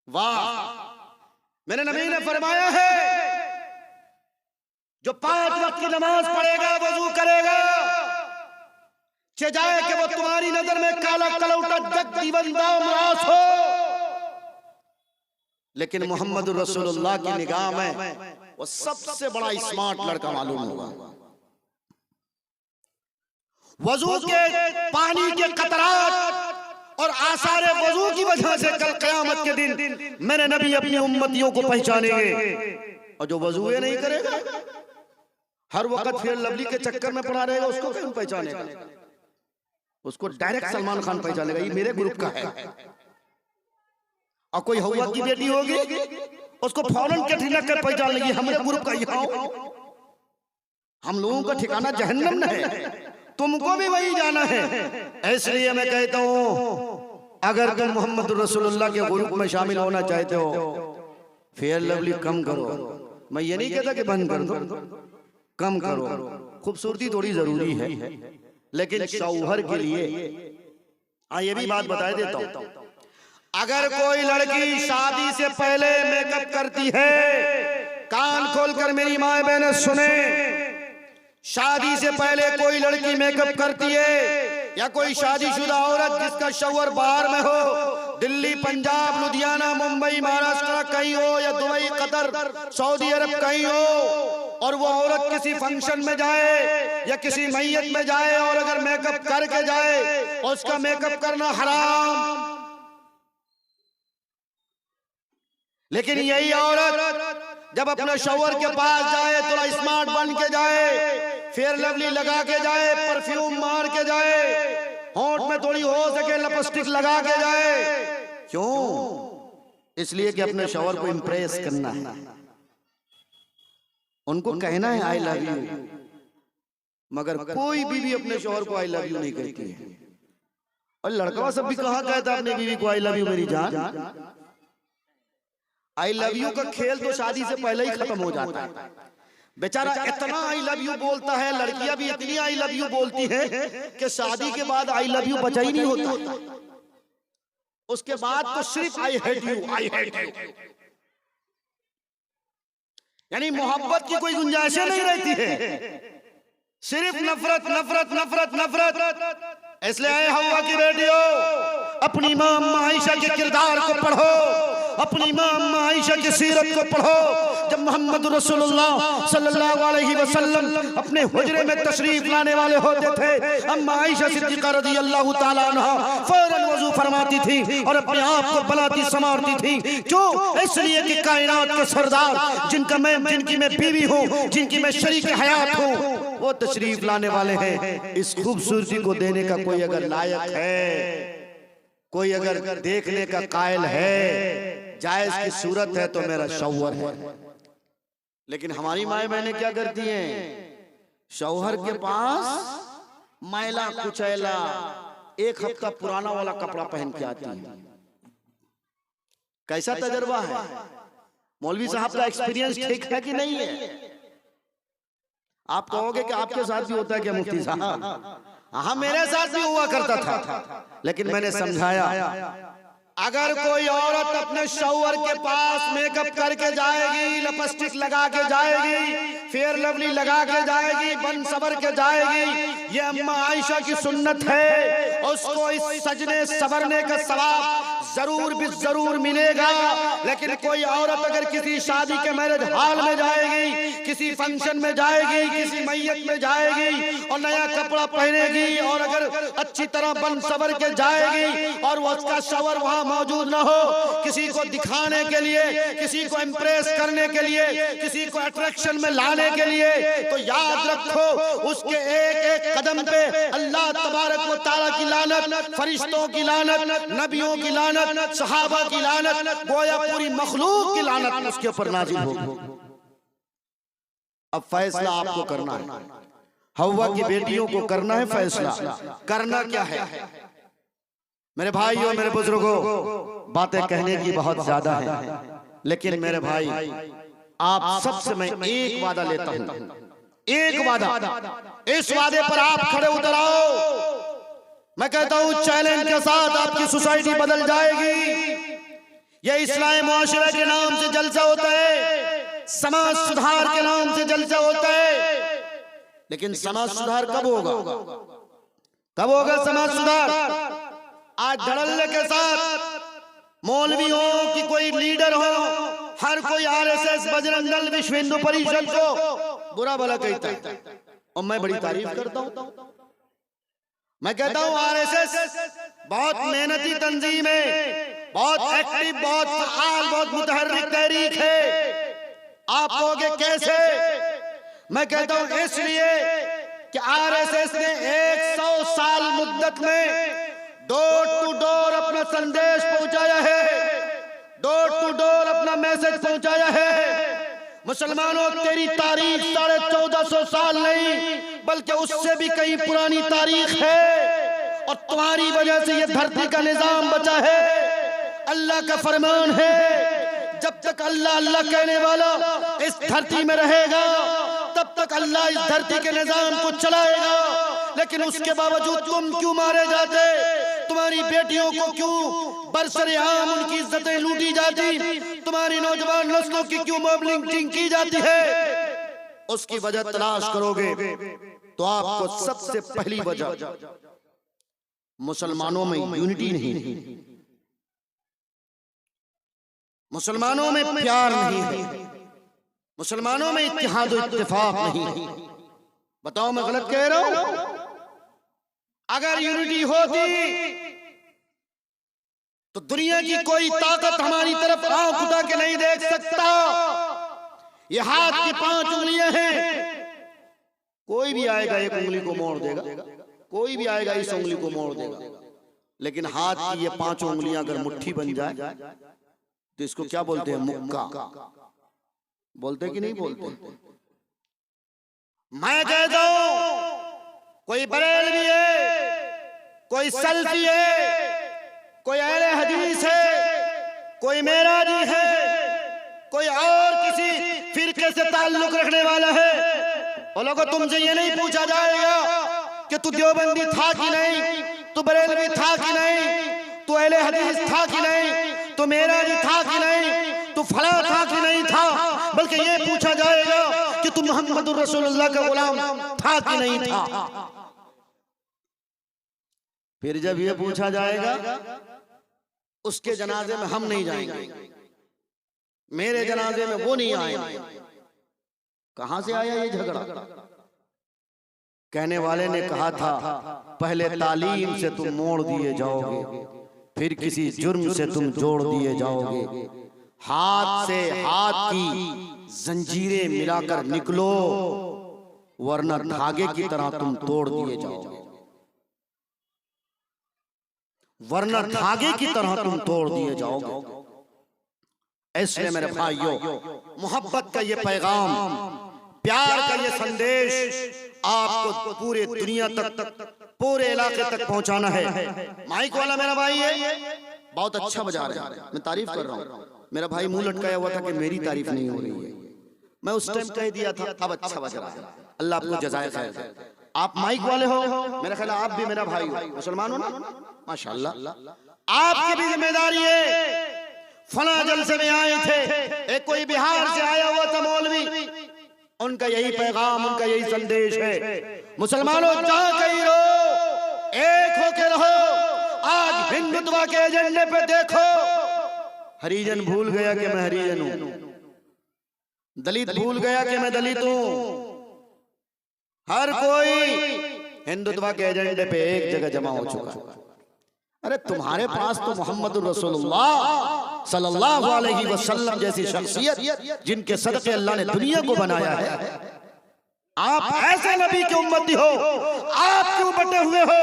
वाह, मेरे नबी ने फरमाया है जो 5 वक्त की नमाज पढ़ेगा, वजू करेगा, जाए कि वो तुम्हारी नजर में काला कलौटा जग दीवंदा मरास हो, लेकिन मोहम्मद रसूलुल्लाह की निगाह में वो सबसे बड़ा स्मार्ट लड़का मालूम होगा। वजू के पानी के कतरात और आसारे वजू की वजह से कल क़यामत के दिन मेरे नबी अपनी उम्मतियों को पहचानेंगे। और जो वजू नहीं करेगा, हर वक्त फेयर लवली के चक्कर में पड़ा रहेगा, उसको कौन पहचानेगा? उसको डायरेक्ट सलमान खान पहचानेगा, ये मेरे ग्रुप का है। और कोई हवा की बेटी होगी, उसको फौरन कैटरीना कैफ पहचान लेगी, हमारे ग्रुप का। यहाँ हम लोगों का ठिकाना जहन्नम न है, तुमको भी वही जाना है। इसलिए मैं कहता हूँ अगर तुम मोहम्मद रसूलुल्लाह के ग्रुप में शामिल होना चाहते हो, फेयर लवली कम करो। मैं ये नहीं कहता कि बंद कर दो, कम करो। खूबसूरती थोड़ी जरूरी है, लेकिन शौहर के लिए ये भी बात बता देता हूं, अगर कोई लड़की शादी से पहले मेकअप करती है, कान खोलकर मेरी माँ बहनें सुने, शादी से पहले कोई लड़की मेकअप करती है या कोई शादीशुदा औरत जिसका शौहर बाहर में हो, दिल्ली, पंजाब, लुधियाना, मुंबई, महाराष्ट्र कहीं हो या दुबई, कतर, सऊदी अरब कहीं हो, और वो औरत किसी फंक्शन में जाए या किसी मैयत में जाए और अगर मेकअप करके जाए, उसका मेकअप करना हराम। लेकिन यही औरत जब अपने शौहर के पास जाए, थोड़ा स्मार्ट बन के जाए, फेयर लवली लगा के जाए, परफ्यूम मार के जाए, होंठ में थोड़ी हो सके लिपस्टिक लगा के जाए, क्यों? इसलिए कि अपने शौहर को इंप्रेस करना है, उनको कहना है आई लव यू। मगर कोई बीवी अपने शौहर को आई लव यू नहीं कहती है। और लड़का सब भी कहाँ कहता है अपनी बीवी को आई लव यू मेरी जान? आई लव यू का खेल तो शादी से पहले ही खत्म हो जाता है। बेचारा इतना आई लव यू बोलता है, लड़कियां भी इतनी आई लव यू बोलती हैं कि शादी के बाद आई लव यू बचा ही नहीं होता। उसके बाद तो सिर्फ I hate you, I hate you. यानी मोहब्बत की कोई गुंजाइश नहीं रहती है, सिर्फ नफरत नफरत नफरत नफरत। इसलिए आए हवा की बेटियों, अपनी मां अम्मा आयशा के किरदार को पढ़ो, अपनी मां अम्मा आयशा की सीरत को पढ़ो। जब मोहम्मद रसूलुल्लाह सल्लल्लाहु अलैहि वसल्लम अपने हुजरे में तशरीफ लाने वाले होते थे, अम्मा आयशा सिद्दीक़ा रज़ियल्लाहु ताला अन्हा फौरन वज़ू फरमाती थी और अपने आप को बनाती संवारती थी। क्यों? इसलिए कि कायनात के सरदार जिनकी मैं बीवी हूँ, जिनकी मैं शरीक हयात हूँ, वो तशरीफ लाने वाले हैं। इस खूबसूरती को देने का कोई अगर लायक है, कोई अगर देखने का कायल है, जायज की सूरत है, तो मेरा शौहर है। लेकिन हमारी माए बहनें क्या करती हैं? शौहर के पास मैला कुचैला 1 हफ्ता पुराना वाला कपड़ा पहन के आती है। कैसा तजर्बा है? मौलवी साहब का एक्सपीरियंस ठीक है कि नहीं है? आप कहोगे कि आपके साथ भी होता है क्या मुफ्ती साहब? हाँ, मेरे साथ भी हुआ करता था, लेकिन मैंने समझाया अगर कोई औरत अपने शौहर के पास मेकअप करके जाएगी, लिपस्टिक लगा के जाएगी, फेयर लवली लगा के जाएगी, बन सवर के जाएगी, ये अम्मा आयशा की सुन्नत है, उसको इस सजने सवरने का सवाब जरूर भी जरूर मिलेगा। लेकिन कोई औरत अगर किसी शादी के मैरिज हॉल में जाएगी, किसी फंक्शन में जाएगी, किसी मैयत में जाएगी और नया कपड़ा पहनेगी और अगर अच्छी तरह बन सवर के जाएगी और वो उसका शौहर वहां मौजूद ना हो, किसी को दिखाने के लिए, किसी को इम्प्रेस करने के लिए, किसी को अट्रैक्शन में लाने के लिए, तो याद रखो उसके एक एक कदम पे अल्लाह तबारक व तआला की लानत, फरिश्तों की लानत, नबियों की लानत, सहाबा की लानत, गोया पूरी मखलूक की लानत उसके ऊपर नाजिल होगी। अब फैसला आपको करना है, हव्वा की बेटियों को करना है फैसला। करना क्या है? मेरे भाइयों, मेरे बुजुर्गों, बातें कहने की बहुत ज्यादा है, लेकिन मेरे भाई आप सबसे मैं एक वादा लेता हूं, एक वादा, इस वादे पर आप खड़े उतर आओ। मैं कहता हूं चैलेंज के साथ आपकी सोसाइटी बदल जाएगी। ये इस्लामी मुआशरे के नाम से जलसा होता है, समाज सुधार के नाम से जलसा होता है, लेकिन समाज सुधार कब होगा? कब होगा समाज सुधार? आज धड़ल्ले के साथ मौलवी हो कि कोई लीडर हो, हर कोई आरएसएस, बजरंग दल, विश्व हिंदू परिषद को बुरा भला कहता है, और मैं बड़ी तारीफ करता हूं। मैं कहता हूं आरएसएस बहुत मेहनती तंजीम है, बहुत एक्टिव, बहुत फआल, बहुत मुतहर्रिक तहरीक है। आप कहोगे कैसे? मैं कहता हूं इसलिए कि आरएसएस ने 100 साल मुद्दत में डोर टू डोर अपना संदेश पहुंचाया है, डोर टू डोर अपना मैसेज पहुंचाया है। मुसलमानों, तेरी तारीख 1450 साल नहीं बल्कि उससे भी कहीं पुरानी तारीख है, और तुम्हारी वजह से ये धरती का निजाम बचा है। अल्लाह का फरमान है, जब तक अल्लाह अल्लाह कहने वाला इस धरती में रहेगा, तब तक अल्लाह इस धरती के निजाम को चलाएगा। लेकिन उसके बावजूद तुम क्यों मारे जाते? तुम्हारी बेटियों को क्यों बरसरे आम उनकी इज्जतें लूटी जाती? तुम्हारी नौजवान नस्लों की क्यों मॉबलिंग की जाती है? उसकी वजह तलाश करोगे तो आपको सबसे पहली वजह मुसलमानों में यूनिटी नहीं, मुसलमानों में प्यार नहीं है, मुसलमानों में इत्तेहाद और इत्तेफाक नहीं। बताओ मैं गलत कह रहा हूं? अगर यूनिटी होती तो दुनिया की कोई ताकत हमारी तरफ आंख उठा के नहीं देख सकता। ये हाथ की 5 उंगलियां हैं, कोई भी आएगा एक उंगली को मोड़ देगा, कोई भी आएगा इस उंगली को मोड़ देगा। लेकिन हाथ की ये 5 उंगलियां अगर मुट्ठी बन जाए तो इसको क्या बोलते हैं? मुक्का। बोलते कि नहीं बोलते? मैं कहता हूं कोई बरेलवी है, कोई सल्फी है, कोई अहले हदीस है, कोई मेराजी है, कोई और किसी फिरके से ताल्लुक रखने वाला है, वो लोगों तुमसे ये नहीं पूछा जाएगा कि तू देवबंदी था कि नहीं, तू बरेलवी था कि नहीं, तू अहले हदीस था कि नहीं, तू मेराजी था कि नहीं, तू फला था कि नहीं था, बल्कि ये पूछा जाएगा कि तू मोहम्मद रसूलुल्लाह का गुलाम था कि नहीं था। फिर जब ये पूछा जाएगा, उसके जनाजे में हम नहीं जाएंगे, मेरे जनाजे में वो नहीं आएंगे। कहां से आया ये झगड़ा? कहने वाले ने कहा था पहले तालीम से तुम मोड़ दिए जाओगे, फिर किसी जुर्म से तुम जोड़ दिए जाओगे। हाथ से हाथ की जंजीरें मिलाकर निकलो, वरना धागे की तरह तुम तोड़ दिए जाओगे, वरना धागे की तरह तुम तोड़ दिए जाओगे। इसलिए मेरे भाइयों, मोहब्बत का ये पैगाम, प्यार का ये संदेश आपको पूरे दुनिया तक, पूरे इलाके तक पहुंचाना है। माइक वाला मेरा भाई है, बहुत अच्छा बजा रहा है, मैं तारीफ कर रहा हूँ। मेरा भाई मुंह लटकाया हुआ था कि मेरी तारीफ नहीं हो रही है। मैं उस टाइम कह दिया था, अब अच्छा बज रहा है। अल्लाह आपको जज़ाए खैर। आप माइक वाले हो, मेरा ख्याल आप भी मेरा भाई हो, मुसलमान हो ना, माशाल्लाह। आपकी भी जिम्मेदारी है। फला जलसे में आए थे, एक कोई बिहार से आया हुआ था मौलवी, उनका यही पैगाम, उनका यही संदेश है, मुसलमानों जहां कहीं रहो, एक होके रहो। आज हिंदुत्व के एजेंडे पे देखो, हरिजन भूल गया कि मैं हरिजन हूं, दलित भूल गया कि मैं दलित हूं। हर कोई हिंदुत्व के एजेंडे पे एक जगह जमा हो चुका है। अरे तुम्हारे पास तो मोहम्मद रसूलुल्लाह सल्लल्लाहु अलैहि वसल्लम जैसी शख्सियत, जिनके सदक़े अल्लाह ने दुनिया को बनाया है। आप ऐसे नबी के उम्मती हो, आप क्यों बटे हुए हो,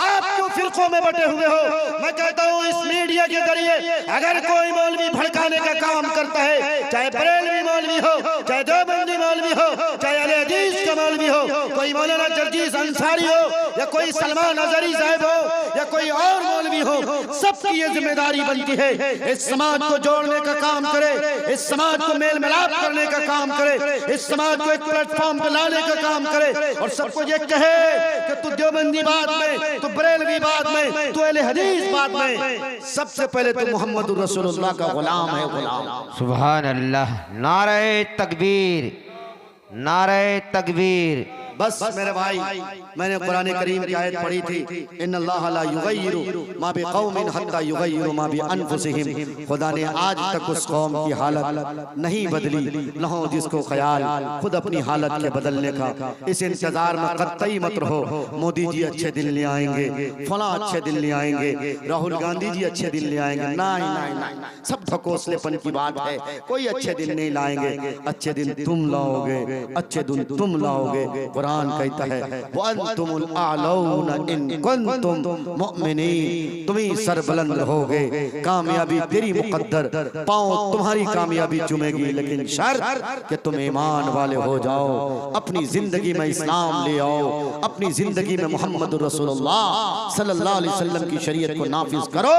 आप क्यों फिरकों में बटे हुए हो? मैं कहता हूँ इस मीडिया के जरिए अगर कोई मौलवी भड़काने का काम करता है, चाहे बरेलवी मौलवी हो, चाहे देवबंदी मौलवी हो, चाहे अहले हदीस का मौलवी हो, कोई मौलाना जर्जीस अंसारी हो, या कोई सलमान अजहरी साहब हो, या कोई और मौलवी हो, सबकी ये जिम्मेदारी बनती है इस समाज को जोड़ने का काम करे, इस समाज को मेल मिलाप करने का काम करे, इस समाज को एक प्लेटफॉर्म पर लाने का काम करे, और सबको ये कहे कि तू देवबंदी बात में, तू बरेलवी बात में, तू अहले हदीस बात में, सबसे पहले तो मोहम्मद रसूलुल्लाह का गुलाम है, गुलाम। सुभान अल्लाह। नारे तकबीर, नारे तकबीर। बस मेरे भाई, मैंने कुरान करीम की आयत पढ़ी थी, इन्नल्लाह ला युगय्यिरु मा बिक़ौमिन हत्ता युगय्यिरु मा बिअनफुसिहिम। खुदा ने आज तक उस कौम की हालत नहीं बदली, न हो जिसको ख्याल खुद अपनी हालत के बदलने का। इस इंतजार में कतई मत रहो, मोदी जी अच्छे दिन ले आएंगे, फला अच्छे दिन ले आएंगे, राहुल गांधी जी अच्छे दिन ले आएंगे। नहीं नहीं नहीं, सब ढकोसलेपन की बात है। कोई अच्छे दिन नहीं लाएंगे, अच्छे दिन तुम लाओगे, अच्छे दिन तुम लाओगे। कुरान कहता है वअंतुमुल आलौना इन कुंतुम मुमिनीन, तुम ही सरबुलंद रहोगे, कामयाबी तेरी मुकद्दर, पांव तुम्हारी कामयाबी चूमेगी, लेकिन शर्त कि तुम ईमान वाले हो जाओ, अपनी जिंदगी में इस्लाम ले आओ, अपनी जिंदगी में मोहम्मद रसूलुल्लाह सल्लल्लाहु अलैहि वसल्लम की शरीयत को नाफिज करो।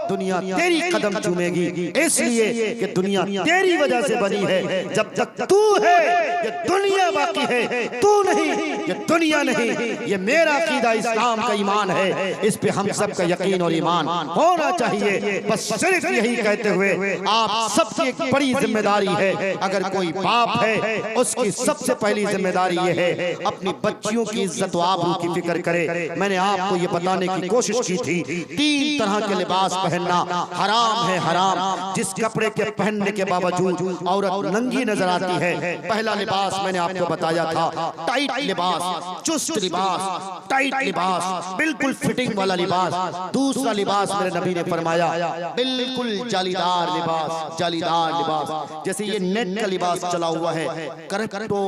दुनिया तेरी कदम चूमेगी, इसलिए कि दुनिया तेरी वजह से बनी है। जब तक तू है ये दुनिया बाकी है, तू नहीं ये दुनिया नहीं। ये मेरा अकीदा इस्लाम का ईमान है, इस पे हम सब का यकीन और ईमान होना चाहिए। बस सिर्फ यही कहते हुए आप सबकी एक बड़ी जिम्मेदारी है, अगर कोई बाप है उसकी सबसे पहली जिम्मेदारी ये है अपनी बच्चियों की इज्जत व आबरू की फिक्र करे। मैंने आपको ये बताने की कोशिश की थी, 3 तरह के लिबास पहनना हराम है, हराम। जिस कपड़े के पहनने के बावजूद औरत नंगी नजर आती है। पहला लिबास मैंने आपको बताया था, टाइट लिबास, चुस्त लिबास, टाइट लिबास, बिल्कुल फिटिंग वाला लिबास। दूसरा लिबास मेरे नबी ने फरमाया बिल्कुल जालीदार लिबास, जालीदार लिबास। जैसे ये नेट का लिबास चला हुआ है, करप्टो,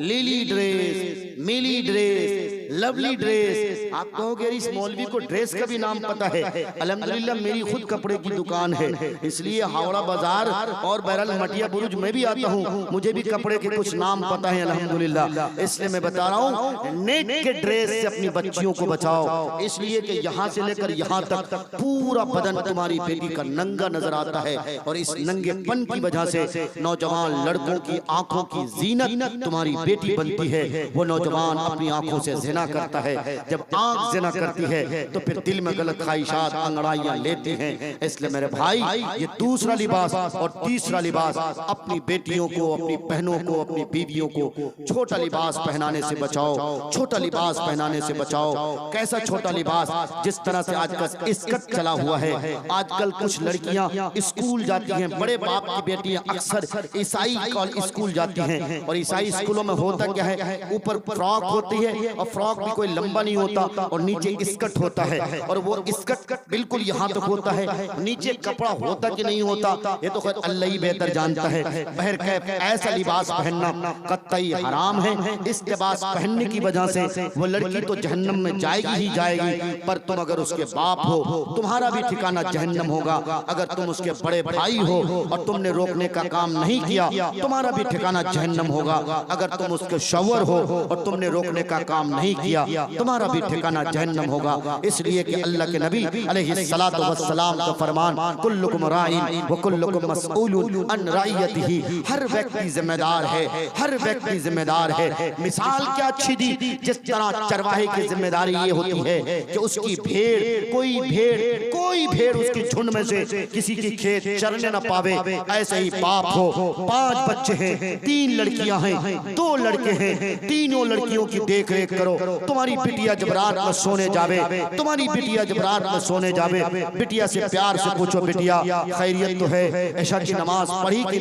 लिली ड्रेस, मिली ड्रेस, लवली ड्रेस। आप कहोगे इस मौलवी को ड्रेस का भी नाम पता है। अल्हम्दुलिल्लाह मेरी खुद कपड़े की दुकान है, इसलिए हावड़ा बाजार और बहरहाल मटिया बुरुज में भी आता हूँ, मुझे भी कपड़े के कुछ नाम पता है अल्हम्दुलिल्लाह। इसलिए मैं बता रहा हूँ नेट के ड्रेस से अपनी बच्चियों को बचाओ, इसलिए कि यहाँ से लेकर यहाँ तक पूरा बदन तुम्हारी बेटी का नंगा नजर आता है, और इस नंगेपन की वजह से नौजवान लड़कों की आंखों की जीनत तुम्हारी बेटी बनती है। वो नौजवान अपनी आंखों से जिना करता है। जब आंख जिना करती है तो फिर दिल में गलत ख्वाहिशात अंगड़ाइयां लेती हैं। इसलिए मेरे भाई, ये दूसरा लिबास और तीसरा लिबास अपनी बेटियों को, अपनी बहनों को, अपनी बीवियों को छोटा लिबास पहनाने से बचाओ, छोटा लिबास पहनाने से बचाओ। कैसा छोटा लिबास? जिस तरह से आजकल स्कर्ट चला हुआ है। आजकल कुछ लड़कियां स्कूल जाती हैं, बड़े बाप की बेटियां अक्सर ईसाई स्कूल जाती हैं, और ईसाई स्कूलों में होता क्या है, ऊपर फ्रॉक होती है और फ्रॉक भी कोई लंबा नहीं होता और नीचे स्कर्ट होता है, और वो स्कर्ट बिल्कुल यहाँ तक होता है, नीचे कपड़ा होता कि नहीं होता ये तो खैर अल्लाह ही बेहतर जानता है। बहरकैफ ऐसा लिबास पहनना कतई हराम है। इस लिबास पहनने की वजह से वो लड़की तो जहन्नम में जाएगी ही जाएगी, पर तुम अगर उसके बाप हो तुम्हारा भी ठिकाना जहन्नम होगा। अगर तुम उसके बड़े भाई हो और तुमने रोकने का काम नहीं किया, तुम्हारा भी ठिकाना जहन्नम होगा। अगर तुम उसके शौहर हो और तुमने रोकने का काम नहीं किया, तुम्हारा भी ठिकाना जहन्नम होगा। इसलिए कि अल्लाह के नबी अलैहिस्सलातु वस्सलाम का फरमान, कुल्लुकुम राइन व कुल्लुकुम मसऊलुन अन रइयतिही, हर व्यक्ति जिम्मेदार है, हर व्यक्ति जिम्मेदार है। मिसाल क्या अच्छी दी, जिस तरह चरवाहे की जिम्मेदारी ये होती है कि उसकी भेड़, कोई भेड़ उसकी झुंड में से किसी की खेत चरने न पावे, ऐसे ही बाप हो, 5 बच्चे हैं, 3 लड़कियां हैं, 2 लड़के हैं, तीनों लड़कियों की देख रेख करो। तुम्हारी बिटिया जब रात में सोने जावे, तुम्हारी बिटिया जब रात में सोने जावे, बिटिया से प्यार से पूछो, बिटिया खैरियत तो है, ऐशा की नमाज पढ़ी कि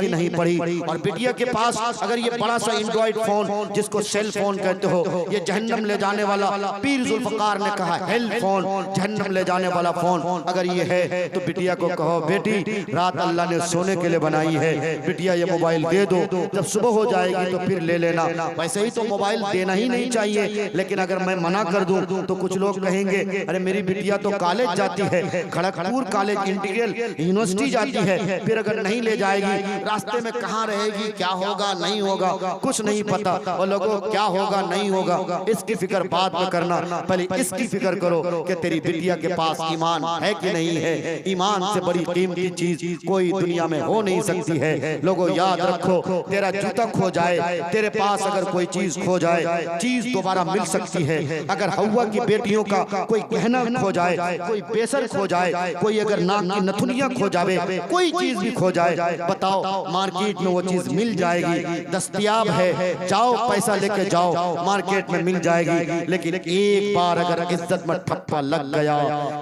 नहीं पढ़ी। और बिटिया के पास अगर ये बड़ा सा एंड्रॉइड फोन जिसको सेल फोन कहते हो, ये जहन्नम ले जाने वाला, पीर जुल्फकार ने कहा हेल फोन, जहन्नम ले जाने वाला फोन अगर ये है तो बिटिया को कहो, बेटी रात अल्लाह ने सोने के लिए बनाई है, बिटिया ये मोबाइल दे दो, जब सुबह हो जाएगी तो फिर ले लेना। वैसे ही तो मोबाइल देना ही नहीं चाहिए, लेकिन अगर मैं मना कर दूं तो कुछ लोग कहेंगे अरे मेरी बिटिया तो कॉलेज जाती है, खड़गपुर कॉलेज इंटीग्रल यूनिवर्सिटी जाती है, फिर अगर नहीं ले जाएगी रास्ते में कहाँ रहेगी, क्या होगा नहीं होगा कुछ नहीं पता, और लोगों क्या होगा नहीं होगा इसकी फिक्र बाद में करना, पहले इसकी फिक्र करो कि तेरी बिटिया के पास ईमान है कि नहीं है। ईमान से बड़ी कीमती चीज कोई दुनिया में हो नहीं सकती है। लोगों याद रखो, तेरा जूता खो जाए, तेरे पास अगर कोई चीज खो जाए, चीज दोबारा मिल सकती है। अगर हवा की बेटियों का कोई गहना खो जाए, कोई बेसर खो जाए, कोई अगर नाक की नथुनियां खो जाए, कोई चीज भी खो जाए, बताओ मार्केट में वो चीज मिल जाएगी, दस्तयाब है, जाओ पैसा लेके जाओ, मार्केट में मिल जाएगी। लेकिन एक बार अगर इज्जत में ठप्पा लग गया,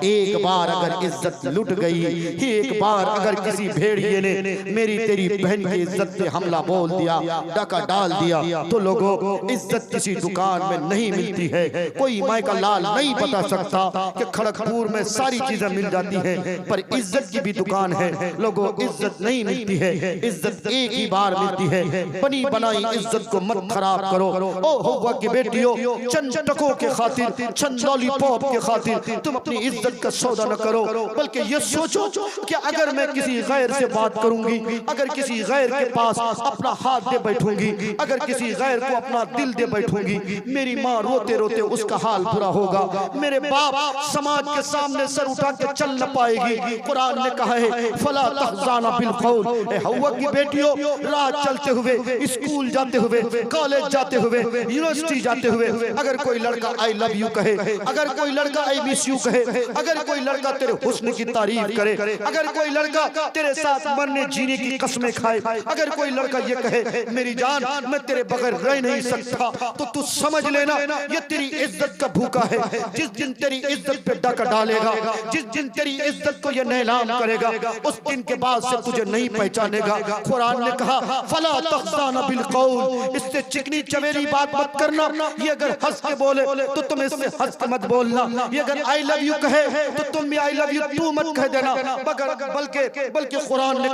एक बार अगर इज्जत लुट गई, एक बार अगर किसी भेड़िए ने मेरी तेरी बहन की इज्जत पे हमला बोल दिया, डाका डाल दिया, तो लोगों इज्जत किसी दुकान में नहीं मिलती है। कोई माय का लाल नहीं बता सकता कि खड़गपुर में सारी चीजें मिल जाती हैं, पर इज्जत की भी दुकान है। लोगों इज्जत नहीं मिलती है, इज्जत एक ही बार मिलती है। बनी बनाई इज्जत को मत खराब करो। ओ हवा की बेटियों, चंद टकों के खातिर, चंद लॉलीपॉप के खातिर तुम अपनी इज्जत का सौदा न करो, बल्कि ये सोचो कि अगर मैं किसी गैर से बात करूंगी, अगर किसी गैर के पास अपना हाथ दे बैठूंगी, अगर किसी गैर को अपना दिल दे बैठूंगी, मेरी माँ रोते रोते उसका हाल बुरा होगा, मेरे बाप समाज के सामने सर उठा के चल न पाएगी। कुरान ने कहा है फला तहजाना बिल कौल। हवा की बेटियों, रात चलते हुए, स्कूल जाते हुए, कॉलेज जाते हुए, यूनिवर्सिटी जाते हुए, अगर कोई लड़का आई लव यू कहे, अगर कोई लड़का आई मिस यू कहे, अगर कोई लड़का तेरे हुस्न की तारीफ करे, अगर कोई लड़का तेरे साथ मरने जीने की कसमें खाए, अगर कोई लड़का ये कहे मेरी जान मैं तेरे बगैर रह नहीं सकता, तो तू समझ लेना ये तेरी इज्जत का भूखा है। जिस दिन तेरी इज्जत पे डाका डालेगा, जिस दिन तेरी इज्जत को ये नीलाम करेगा, उस दिन के बाद से तुझे नहीं पहचानेगा। कुरान ने कहा फला तख्जाना बिल कौल, इससे चिकनी चमेली बात मत करना। ये अगर हंस के बोले तो तुम इससे हंस के मत बोलना। ये अगर आई लव यू कहे तो तुम भी आई लव यू तू मत कह देना, बल्कि कुरान ने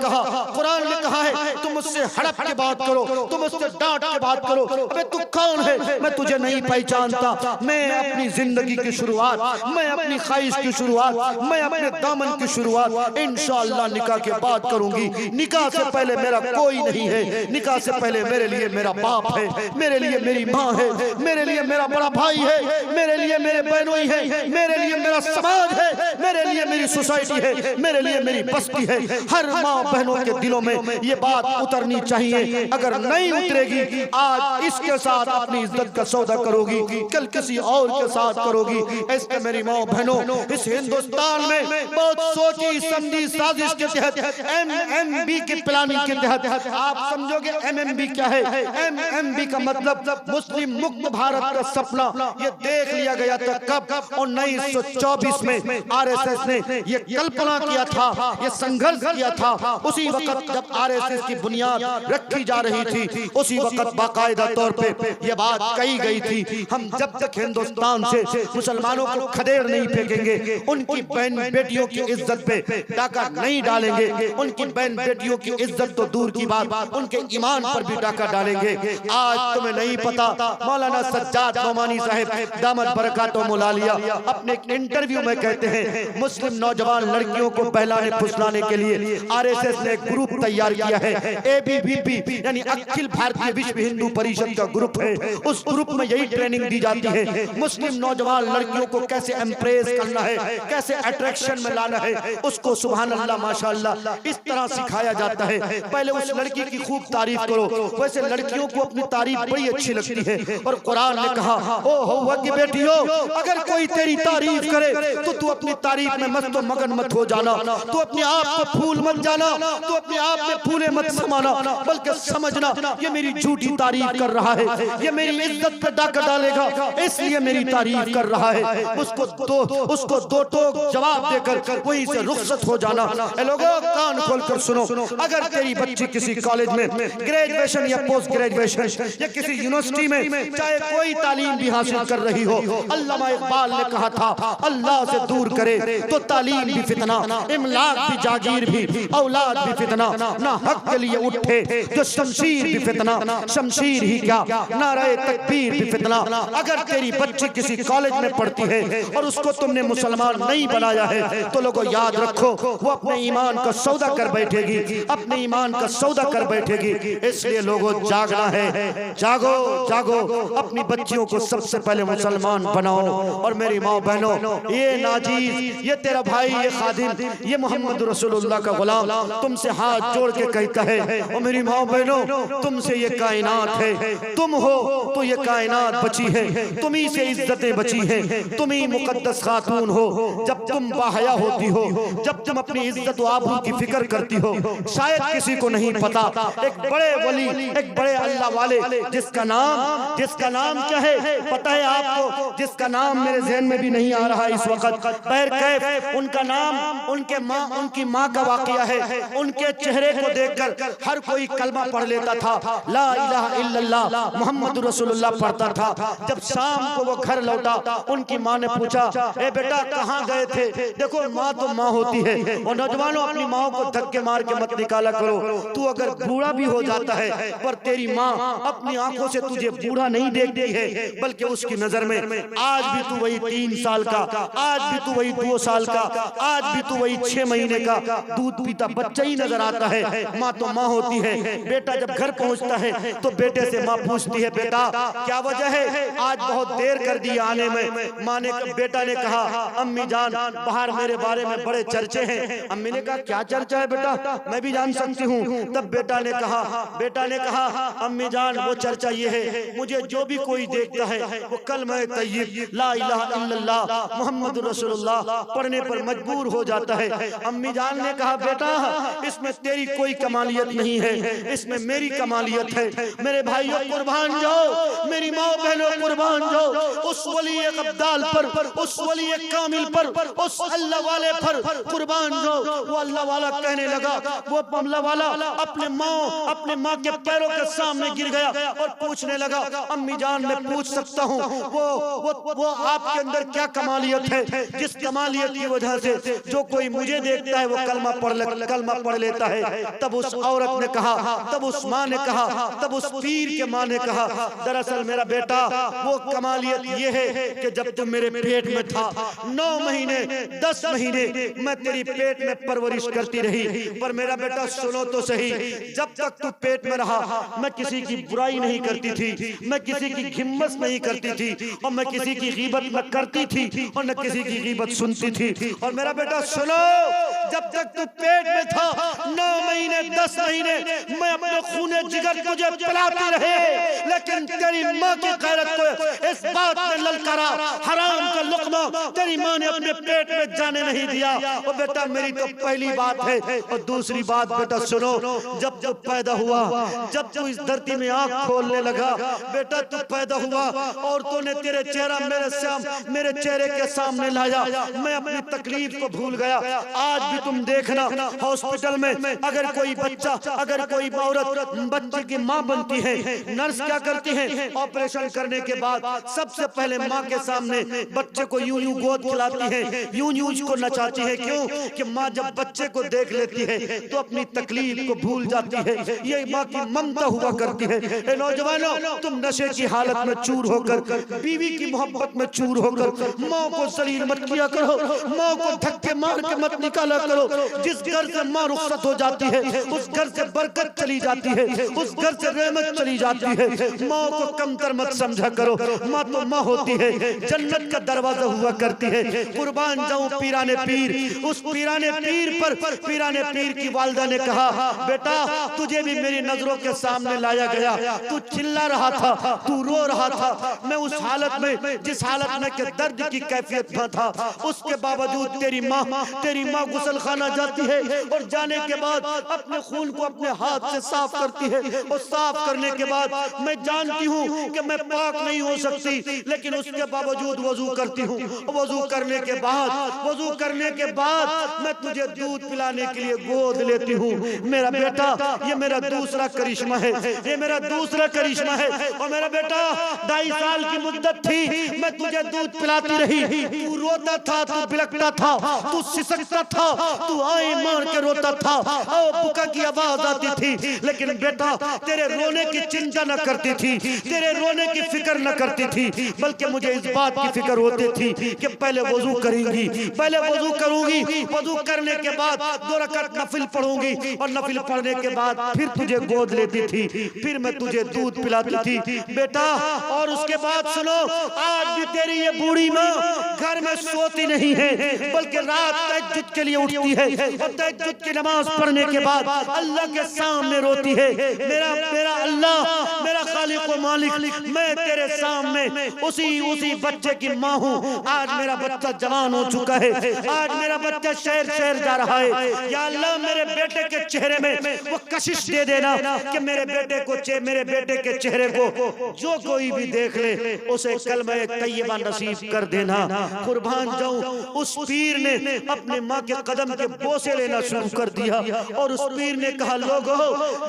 कहा है तुम मुझसे हड़प के बात करो, तुम मुझसे डांट के बात करो। अबे तू कौन है, मैं तुझे नहीं पहचानता। मैं अपनी जिंदगी की शुरुआत, मैं अपनी ख्वाहिश की शुरुआत, मैं अपने दामन की शुरुआत इंशाअल्लाह निकाह के बाद करूंगी। निकाह से पहले मेरा कोई नहीं है, निकाह से पहले मेरे लिए मेरा बाप है, मेरे लिए मेरी माँ है, मेरे लिए मेरा बड़ा भाई है, मेरे लिए मेरे बहनोई है, मेरे लिए मेरा समाज है, मेरे लिए मेरी सोसाइटी है, मेरे लिए मेरी बस्ती है। हर माँ बहनों के दिलों में ये बात उतरनी चाहिए। अगर नहीं उतरेगी, आज इसके साथ अपनी इज्जत का सौदा करोगी कल किसी और के साथ करोगी। इसलिए मेरी माँ बहनों, इस हिंदुस्तान में बहुत सोची समझी साजिश के तहत, MMB की प्लानिंग के तहत, आप समझोगे MMB क्या है? MMB का मतलब मुस्लिम मुक्त भारत का सपना, ये देख लिया गया था कब? 1924 में RSS ने ये कल्पना किया था, ये संघर्ष किया था। उसी वक्त जब RSS की बुनियाद रखी जा रही थी, उसी वक्त बाकायदा तौर पे ये बात कही गई थी, हम जब तक हिंदुस्तान से मुसलमानों को खदेड़ नहीं फेंकेंगे, उनकी बहन बेटियों की इज्जत पे डाका नहीं डालेंगे, उनकी बहन बेटियों की इज्जत तो दूर की बात, उनके ईमान पर भी डाका डालेंगे। आज तुम्हें नहीं पता, मौलाना सज्जाद नोमानी साहब दामद बरकातुहू मुलालिया अपने इंटरव्यू में कहते हैं, मुस्लिम नौजवान लड़कियों को बहलाने फुसलाने के लिए RSS ने एक ग्रुप तैयार किया है, ABVP यानी अखिल भारतीय विश्व हिंदू परिषद का ग्रुप है। उस ग्रुप में यही ट्रेनिंग दी जाती है, मुस्लिम नौजवान लड़कियों को कैसे एम्प्रेस करना है, कैसे अट्रैक्शन में लाना है, उसको सुभान अल्लाह माशाअल्लाह इस तरह सिखाया जाता है। पहले उस लड़की की खूब तारीफ करो। वैसे लड़कियों को अपनी तारीफ बड़ी अच्छी लगती है, और कुरान ने कहा, ओ हुआ की बेटियों, अगर कोई तेरी तारीफ करे तो तू अपनी तारीफ में मस्त और मगन मत हो जाना, तू अपने आप को फूल मत जाना, तू अपने आप में फूले मत समाना, बल्कि समझना ये मेरी झूठी तारीफ कर रहा है, ये मेरी इज्जत पे डाका डालेगा, इसलिए मेरी तारीफ कर रहा है। उसको दो टोक जवाब देकर वहीं से रुखसत हो जाना। ए लोगों, कान खोलकर सुनो, अगर तेरी बच्ची किसी कॉलेज में ग्रेजुएशन या पोस्ट ग्रेजुएशन या किसी यूनिवर्सिटी में चाहे कोई तालीम भी हासिल कर रही हो, अल्लामा इकबाल ने कहा था, अल्लाह से दूर करे तो तालीम भी फितना, इमलाक भी जागीर भी, औलाद भी फितना, ना हक के लिए उठे जो शमशीर भी फितना, शमशीर ही क्या नारे तकबीर भी फितना। अगर तेरी बच्ची किसी कॉलेज में पढ़ती है और उसको तुमने मुसलमान नहीं बनाया है, तो लोगों याद रखो, वो अपने ईमान का सौदा कर बैठेगी, अपने ईमान का सौदा कर बैठेगी। इसलिए लोगों जागना है, जागो जागो, अपनी बच्चियों को सबसे पहले मुसलमान बनाओ। और मेरी माँ बहनों, ये नाजीज, ये तेरा भाई, ये खादिम, ये मोहम्मद रसूलुल्लाह का गुलाम तुमसे हाथ जोड़ के कहता है, और मेरी माँ बहनों, तुमसे ये कायनात है, तुम हो तो ये कायनात बची है, तुम्ही से इज्जतें बची हैं, तुम ही मुकद्दस खातून हो। जब तुम बाहया होती हो, जब तुम अपनी इज्जत व आबरू की फिक्र करती हो, शायद किसी को नहीं पता, एक बड़े वली, एक बड़े अल्लाह वाले, जिसका नाम क्या है पता है आपको? जिसका नाम मेरे ज़हन में भी नहीं आ रहा इस वक्त, कैफ उनका नाम, उनकी माँ का वाकया है। उनके चेहरे को देखकर हर कोई कलमा पढ़ लेता था, ला इलाहा इल्लल्लाह मुहम्मद रसूलुल्लाह पढ़ता था। जब शाम को वो घर लौटा, उनकी माँ ने पूछा, ए बेटा कहाँ गए थे? देखो माँ तो माँ होती है, और नौजवानों अपनी माँ को धक्के मार के मत निकाला करो। तू अगर बूढ़ा भी हो जाता है, पर तेरी माँ अपनी आंखों से तुझे बूढ़ा नहीं देखती है, बल्कि उसकी नजर में आज भी तू वही 3 साल का, आज भी तू वही 2 साल का, आज भी तू वही 6 महीने का दूध पीता बच्चा ही नजर आता है। माँ तो माँ होती है। बेटा जब घर पहुँचता है तो बेटे से माँ पूछती है, बेटा क्या वजह है, आज बहुत देर कर दी आने में? बेटा ने कहा, अम्मी जान बाहर मेरे बारे में बड़े चर्चे हैं। अम्मी ने कहा, क्या चर्चा है बेटा, मैं भी जान सकती हूँ। तब बेटा ने कहा अम्मी जान वो चर्चा ये है, मुझे जो भी कोई देखता है वो कलमा तय्यब ला इलाहा इल्लल्लाह मुहम्मद रसूलुल्लाह पढ़ने पर मजबूर हो जाता है। अम्मी जान ने कहा, बेटा इसमें तेरी कोई कमालियत नहीं है, इसमें मेरी कमालियत है। मेरे भाइयों कुर्बान जाओ, मेरी माँ बहनों कुर्बान जाओ, उस वली अब्दाल पर, उस वली कामिल पर, उस अल्लाह वाले पर कुर्बान जाओ। वो अल्लाह वाला कहने लगा, वो अल्लाह वाला अपने माँ के पैरों के सामने गिर गया और पूछने लगा, अम्मी जान मैं पूछ सकता हूँ वो आपके अंदर क्या कमालियत है, जिस कमालियत की वजह से जो कोई मुझे देखता है वो कलमा पढ़ लेता है? तब उस औरत ने कहा, तब उस माँ ने कहा, तब उस पीर के माँ ने कहा, दरअसल मेरा बेटा वो कमालियत ये है कि जब तुम मेरे पेट में था 9 महीने 10 महीने मैं तेरी पेट में परवरिश करती रही। पर मेरा बेटा सुनो तो सही, जब तक तू पेट में रहा मैं किसी की बुराई नहीं करती थी, मैं किसी की घिम्मत नहीं करती थी, और मैं किसी की गीबत न करती थी और न किसी की गीबत सुनती थी। और मेरा बेटा सुनो, जब तक तू पेट में था 9 महीने 10 महीने मैं अपने खूने जिगर तुझे पिलाती रहे, लेकिन तेरी माँ की गैरत को इस बात में ललकारा, हराम का लुक़मा तेरी माँ ने अपने पेट में जाने नहीं दिया। और बेटा मेरी तो पहली बात है, और दूसरी बात बेटा सुनो, जब तू पैदा हुआ, जब तू इस धरती में आंख खोलने लगा, बेटा तू पैदा हुआ और तूने तेरे चेहरा मेरे चेहरे के सामने लाया, मैं अपनी तकलीफ को भूल गया। आज भी तुम देखना हॉस्पिटल में अगर कोई बच्चा, अगर कोई औरत बच्चे की माँ बनती है, नर्स क्या करती है, ऑपरेशन करने के बाद सबसे पहले माँ के सामने बच्चे को यूं यूं गोद खिलाती है, यूं यूं उसको नचाती है। क्यों? कि माँ जब बच्चे को देख लेती है तो अपनी तकलीफ को भूल जाती है। ये माँ की ममता हुआ करती है। ए नौजवानों, तुम नशे की हालत में चूर होकर, बीवी की मोहब्बत में चूर होकर माँ को जलील मत किया करो, माँ को धक्के मार के मत निकाला करो। जिस घर से माँ रुखसत हो जाती है उस घर से बरकत चली जाती है, उस घर से रहमत चली जाती है। माँ को कमतर मत समझा करो, माँ तो माँ होती है, जन्नत का दरवाजा हुआ करती है। कुर्बान जाऊं पीराने पीर, उस पीराने पीर की वालिदा ने कहा, बेटा तुझे भी मेरी नजरों के सामने लाया गया, तू चिल्ला रहा था, तू रो रहा था, मैं उस हालत में, जिस हालत में के दर्द की कैफियत में था, उसके बावजूद तेरी माँ गुसल खाना जाती है और जाने के बाद अपने खून को अपने हाथ से साफ करती है। और साफ करने के बाद मैं जानती हूँ कि मैं पाक नहीं हो सकती, लेकिन उसके बावजूद वजू करती हूँ। वजू करने के बाद मैं तुझे दूध पिलाने के लिए गोद लेती हूँ। मेरा बेटा, ये मेरा दूसरा करिश्मा है, ये मेरा दूसरा करिश्मा है। और मेरा बेटा 2.5 साल की मुद्दत थी, मैं तुझे दूध पिलाती रही, तू रोता था, तू बिलखता था, तू सिसकता था, तू आए मार के रोता था, और बुका की आवाज आती थी। लेकिन बेटा तेरे रोने की चिंता न करती थी, तेरे रोने की फिक्र न करती थी, बल्कि मुझे इस बात की फिक्र होती थी कि पहले वजू करेंगी, पहले वजू करूंगी, वजू करने के बाद 2 रकात नफिल पढ़ूंगी, और नफिल पढ़ने के बाद फिर तुझे गोद लेती थी, फिर मैं तुझे दूध पिलाती थी बेटा। और उसके बाद सुनो, आज भी तेरी ये बूढ़ी माँ घर में सोती नहीं है, बल्कि रात तहज्जुद के लिए उठती है, और तहज्जुद की नमाज पढ़ने के बाद अल्लाह के सामने रोती है, मेरा अल्लाह, मेरा खालिक व मालिक, मैं तेरे सामने उसी बच्चे की माँ हूँ। आज मेरा बच्चा जवान हो चुका है, आज मेरा बच्चा शहर जा रहा है। या अल्लाह, मेरे बेटे के चेहरे में वो कशिश दे देना कि मेरे बेटे के चेहरे को जो कोई भी देख ले उसे कलमा तैयबा नसीब कर देना। कुर्बान जाऊं, उस पीर ने अपने माँ के कदम के बोसे लेना शुरू कर दिया, और उस पीर ने कहा, लोगों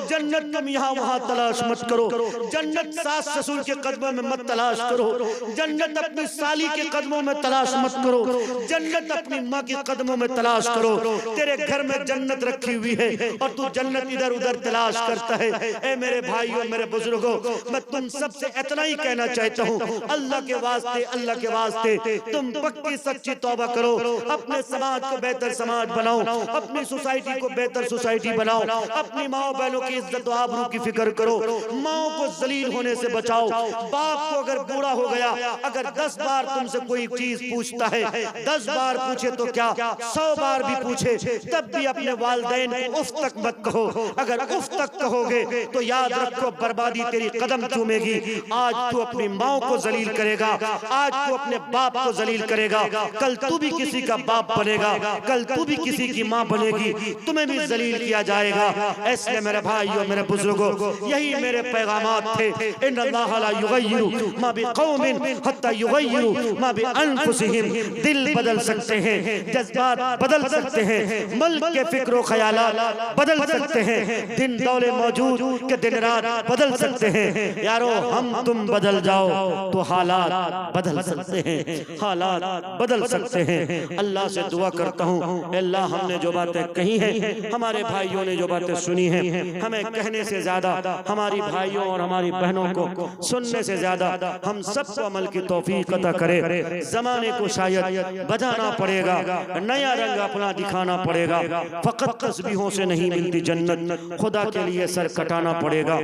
जन्नत तुम यहाँ वहाँ तलाश मत करो, जन्नत सास ससुर के कदमों में मत तलाश करो, जन्नत अपनी साली के कदमों में तलाश मत करो, जन्नत अपनी माँ के कदमों में तलाश करो। तेरे घर में जन्नत रखी हुई है और तू जन्नत इधर उधर तलाश करता है। ए मेरे भाइयों, मेरे बुजुर्गों, मैं तुम सबसे इतना ही कहना चाहता हूँ, अल्लाह के वास्ते तुम पक्की सच्ची तौबा करो, अपने समाज को बेहतर समाज बनाओ, अपनी सोसाइटी को बेहतर सोसाइटी बनाओ, अपनी माओ बहनों की इज्जत और आबरू की फिक्र करो, माओ को जलील होने से बचाओ। बाप को अगर बूढ़ा हो गया, अगर 10 बार तुमसे कोई चीज पूछता है, 10 बार पूछे तो क्या 100 बार भी पूछे, तब भी अपने वालिदैन को उफ तक मत कहो। अगर उफ तक कहोगे तो याद रखो बर्बादी तेरी कदम चूमेगी। आज तू अपनी माँ को जलील करेगा, आज तू अपने बाप को जलील करेगा, कल तू भी किसी का बाप बनेगा, कल तू भी किसी की माँ बनेगी, तुम्हें भी जलील किया जाएगा। इसलिए मेरे भाइयों, मेरे बुजुर्गों, यही मेरे पैगामात थे। इन्नल्लाह ला युगय्यिरु मा बिकौमिन हत्ता युगय्यिरु मा बिअनफुसिहिम। दिल बदल सकते हैं, जज्बात बदल सकते हैं, मुल्क के फिक्र ख्यालात बदल सकते हैं, दिन दौले मौजूद के दिन रात बदल सकते हैं। यारो, हम तुम बदल जाओ तो हालात बदल सकते हैं, हालात बदल सकते हैं। अल्लाह से दुआ करता हूँ, अल्लाह हमने जो बातें कही हैं, हमारे भाइयों ने जो बातें सुनी हैं, हमें कहने से ज्यादा हमारी भाइयों और हमारी बहनों को सुनने से ज्यादा हम सबको अमल की तौफीक अता करे। जमाने को शायद बजाना पड़ेगा, नया रंग अपना दिखाना पड़ेगा, फकत तस्बीहों से नहीं मिलती जन्नत, खुदा के लिए सर कटाना पड़ेगा।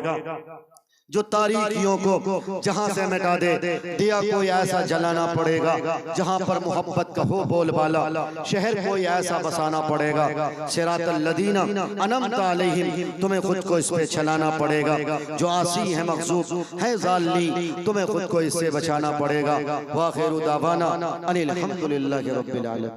जो तारीकियों को जहां से मिटा दे। दिया कोई ऐसा जलाना पड़ेगा जहां पर मोहब्बत का हो बोलबाला। शहर कोई ऐसा बसाना पड़ेगा। सिरातल लदीना अनअमता अलैहिम, तुम्हें खुद को इस पे चलाना पड़ेगा। जो आसी है मखजूब है जालिमी, तुम्हें खुद को इससे बचाना पड़ेगा। व आखिरु दावाना अनिल हम्दुलिल्लाहि रब्बिल आलमीन।